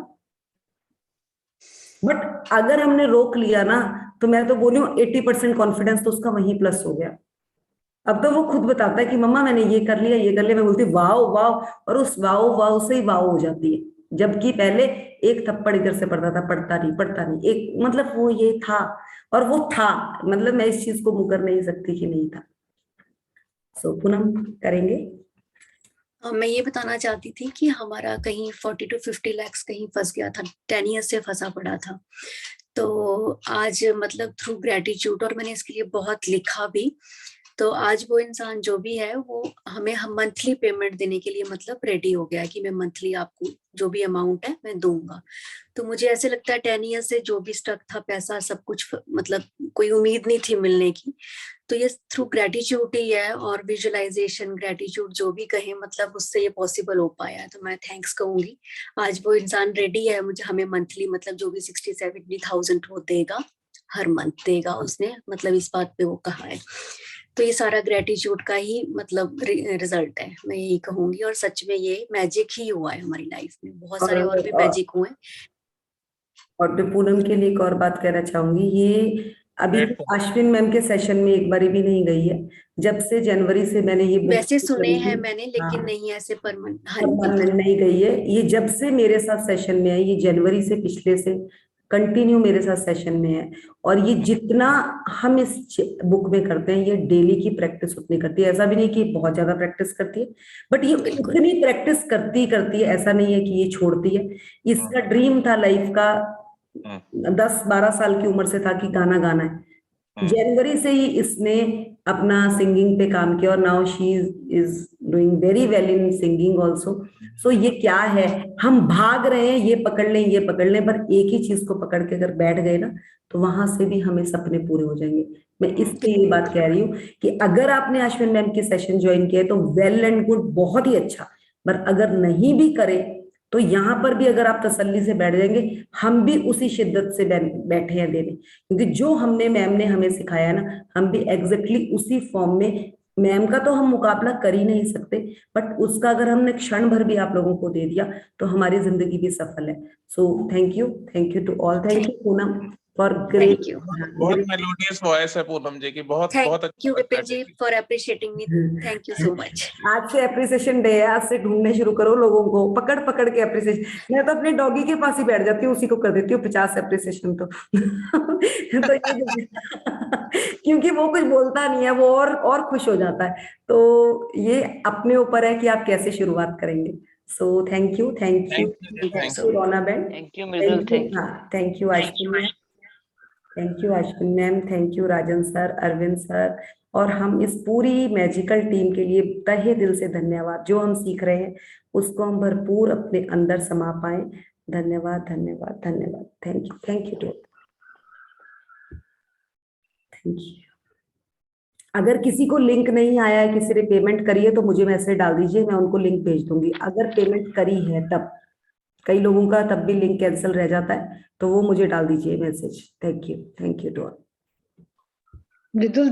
A: बट अगर हमने रोक लिया ना, तो मैं तो बोली हूँ 80% कॉन्फिडेंस तो उसका वहीं प्लस हो गया। अब तो वो खुद बताता है कि मम्मा मैंने ये कर लिया, ये कर लिया। मैं बोलती वाओ वाओ, और उस वाओ वाओ से ही वाओ हो जाती है। जबकि पहले एक थप्पड़ इधर से पड़ता था, पढ़ता नहीं पढ़ता नहीं, एक मतलब वो ये था, और वो था, मतलब मैं इस चीज को मुकर नहीं सकती कि नहीं था। सो पूनम करेंगे।
D: मैं ये बताना चाहती थी कि हमारा कहीं 40 to 50 lakhs कहीं फंस गया था, 10 years से फंसा पड़ा था। तो आज मतलब थ्रू ग्रेटिट्यूड, और मैंने इसके लिए बहुत लिखा भी, तो आज वो इंसान जो भी है वो हमें हम मंथली पेमेंट देने के लिए मतलब रेडी हो गया कि मैं मंथली आपको जो भी अमाउंट है मैं दूंगा। तो मुझे ऐसे लगता है 10 years से जो भी स्टक था पैसा सब कुछ, मतलब कोई उम्मीद नहीं थी मिलने की, तो ये थ्रू ग्रेटिट्यूड ही है, और विजुअलाइजेशन ग्रेटिट्यूड जो भी कहे, मतलब उससे ये पॉसिबल हो पाया है। तो मैं थैंक्स कहूंगी। आज वो इंसान रेडी है मुझे हमें मंथली मतलब जो भी 60-70,000 वो देगा, हर मंथ देगा उसने, मतलब इस बात पे वो कहा है। तो ये सारा ग्रेटिट्यूड का ही मतलब रिजल्ट है, मैं यही कहूंगी। और सच में ये मैजिक ही हुआ है हमारी लाइफ में, बहुत सारे और भी मैजिक हुए।
A: और मैं पूनम के लिए एक और बात कहना चाहूंगी, ये अभी
C: एक
A: अश्विन मैम के सेशन में एक बारी भी नहीं गई है, जब से जनवरी से मैंने ये बुक
D: वैसे सुने
A: करी
D: हैं
A: थी।
D: मैंने, लेकिन
A: हाँ,
D: नहीं ऐसे परमानेंट। हाँ
A: परमानेंट
D: बिल्कुल।
A: नहीं गई है। ये जब से मेरे साथ सेशन में है, ये जनवरी से पिछले से कंटिन्यू मेरे साथ सेशन में है। और ये जितना हम इस बुक में करते हैं, ये डेली की प्रैक्टिस उतनी करती है। ऐसा भी नहीं कि बहुत ज्यादा प्रैक्टिस करती है, बट ये
D: बिल्कुल।
A: उतनी प्रैक्टिस करती करती है, ऐसा नहीं है कि ये छोड़ती है। इसका ड्रीम था लाइफ का, 10-12 साल की उम्र से था कि गाना गाना है। जनवरी से ही इसने अपना सिंगिंग पे काम किया, और now she is doing very well in singing also. So ये क्या है, हम भाग रहे हैं, ये पकड़ लें ये पकड़ लें, पर एक ही चीज को पकड़ के अगर बैठ गए ना, तो वहां से भी हमें सपने पूरे हो जाएंगे। मैं इसलिए ये बात कह रही हूँ कि अगर आपने अश्विन मैम की सेशन ज्वाइन किया है तो वेल एंड गुड, बहुत ही अच्छा। पर अगर नहीं भी करे तो यहाँ पर भी अगर आप तसल्ली से बैठ जाएंगे, हम भी उसी शिद्दत से बैठे हैं देने, क्योंकि जो हमने मैम ने हमें सिखाया ना, हम भी एग्जैक्टली उसी फॉर्म में। मैम का तो हम मुकाबला कर ही नहीं सकते, बट उसका अगर हमने क्षण भर भी आप लोगों को दे दिया तो हमारी जिंदगी भी सफल है। So thank you to all, thank you Poonam for great.
D: Thank you.
C: बहुत मेलोडियस वॉइस है पूनम जी की, बहुत बहुत
D: थैंक यू
C: अच्छा लगता
D: विपिन जी
C: है।
D: For appreciating me. Thank you so much.
A: आज से अप्रिसिएशन डे है, आज से ढूंढने शुरू करो लोगों को, पकड़ पकड़ के अप्रिसिएशन। मैं तो अपने डॉगी के पास ही बैठ जाती हूँ, उसी को कर देती हूँ 50 अप्रिसिएशन तो तो ये क्योंकि वो कुछ बोलता नहीं है, वो और खुश हो जाता है। तो ये अपने ऊपर है कि आप कैसे शुरुआत करेंगे। So thank you
C: thank you
A: thank you Rona ben,
F: thank you Mridul, thank you.
A: हाँ thank you Ashwin ma'am, thank you Ashwin ma'am, thank you Rajan sir, Arvind sir, और हम इस पूरी मैजिकल टीम के लिए तहे दिल से धन्यवाद। जो हम सीख रहे हैं उसको हम भरपूर अपने अंदर समा पाए। धन्यवाद धन्यवाद धन्यवाद, thank you too, thank you. अगर किसी को लिंक नहीं आया है, किसी ने पेमेंट करी है, तो मुझे मैसेज डाल दीजिए, मैं उनको लिंक भेज दूंगी। अगर पेमेंट करी है तब, कई लोगों का तब भी लिंक कैंसिल रह जाता है, तो वो मुझे डाल दीजिए message. Thank you to all.
F: Mridul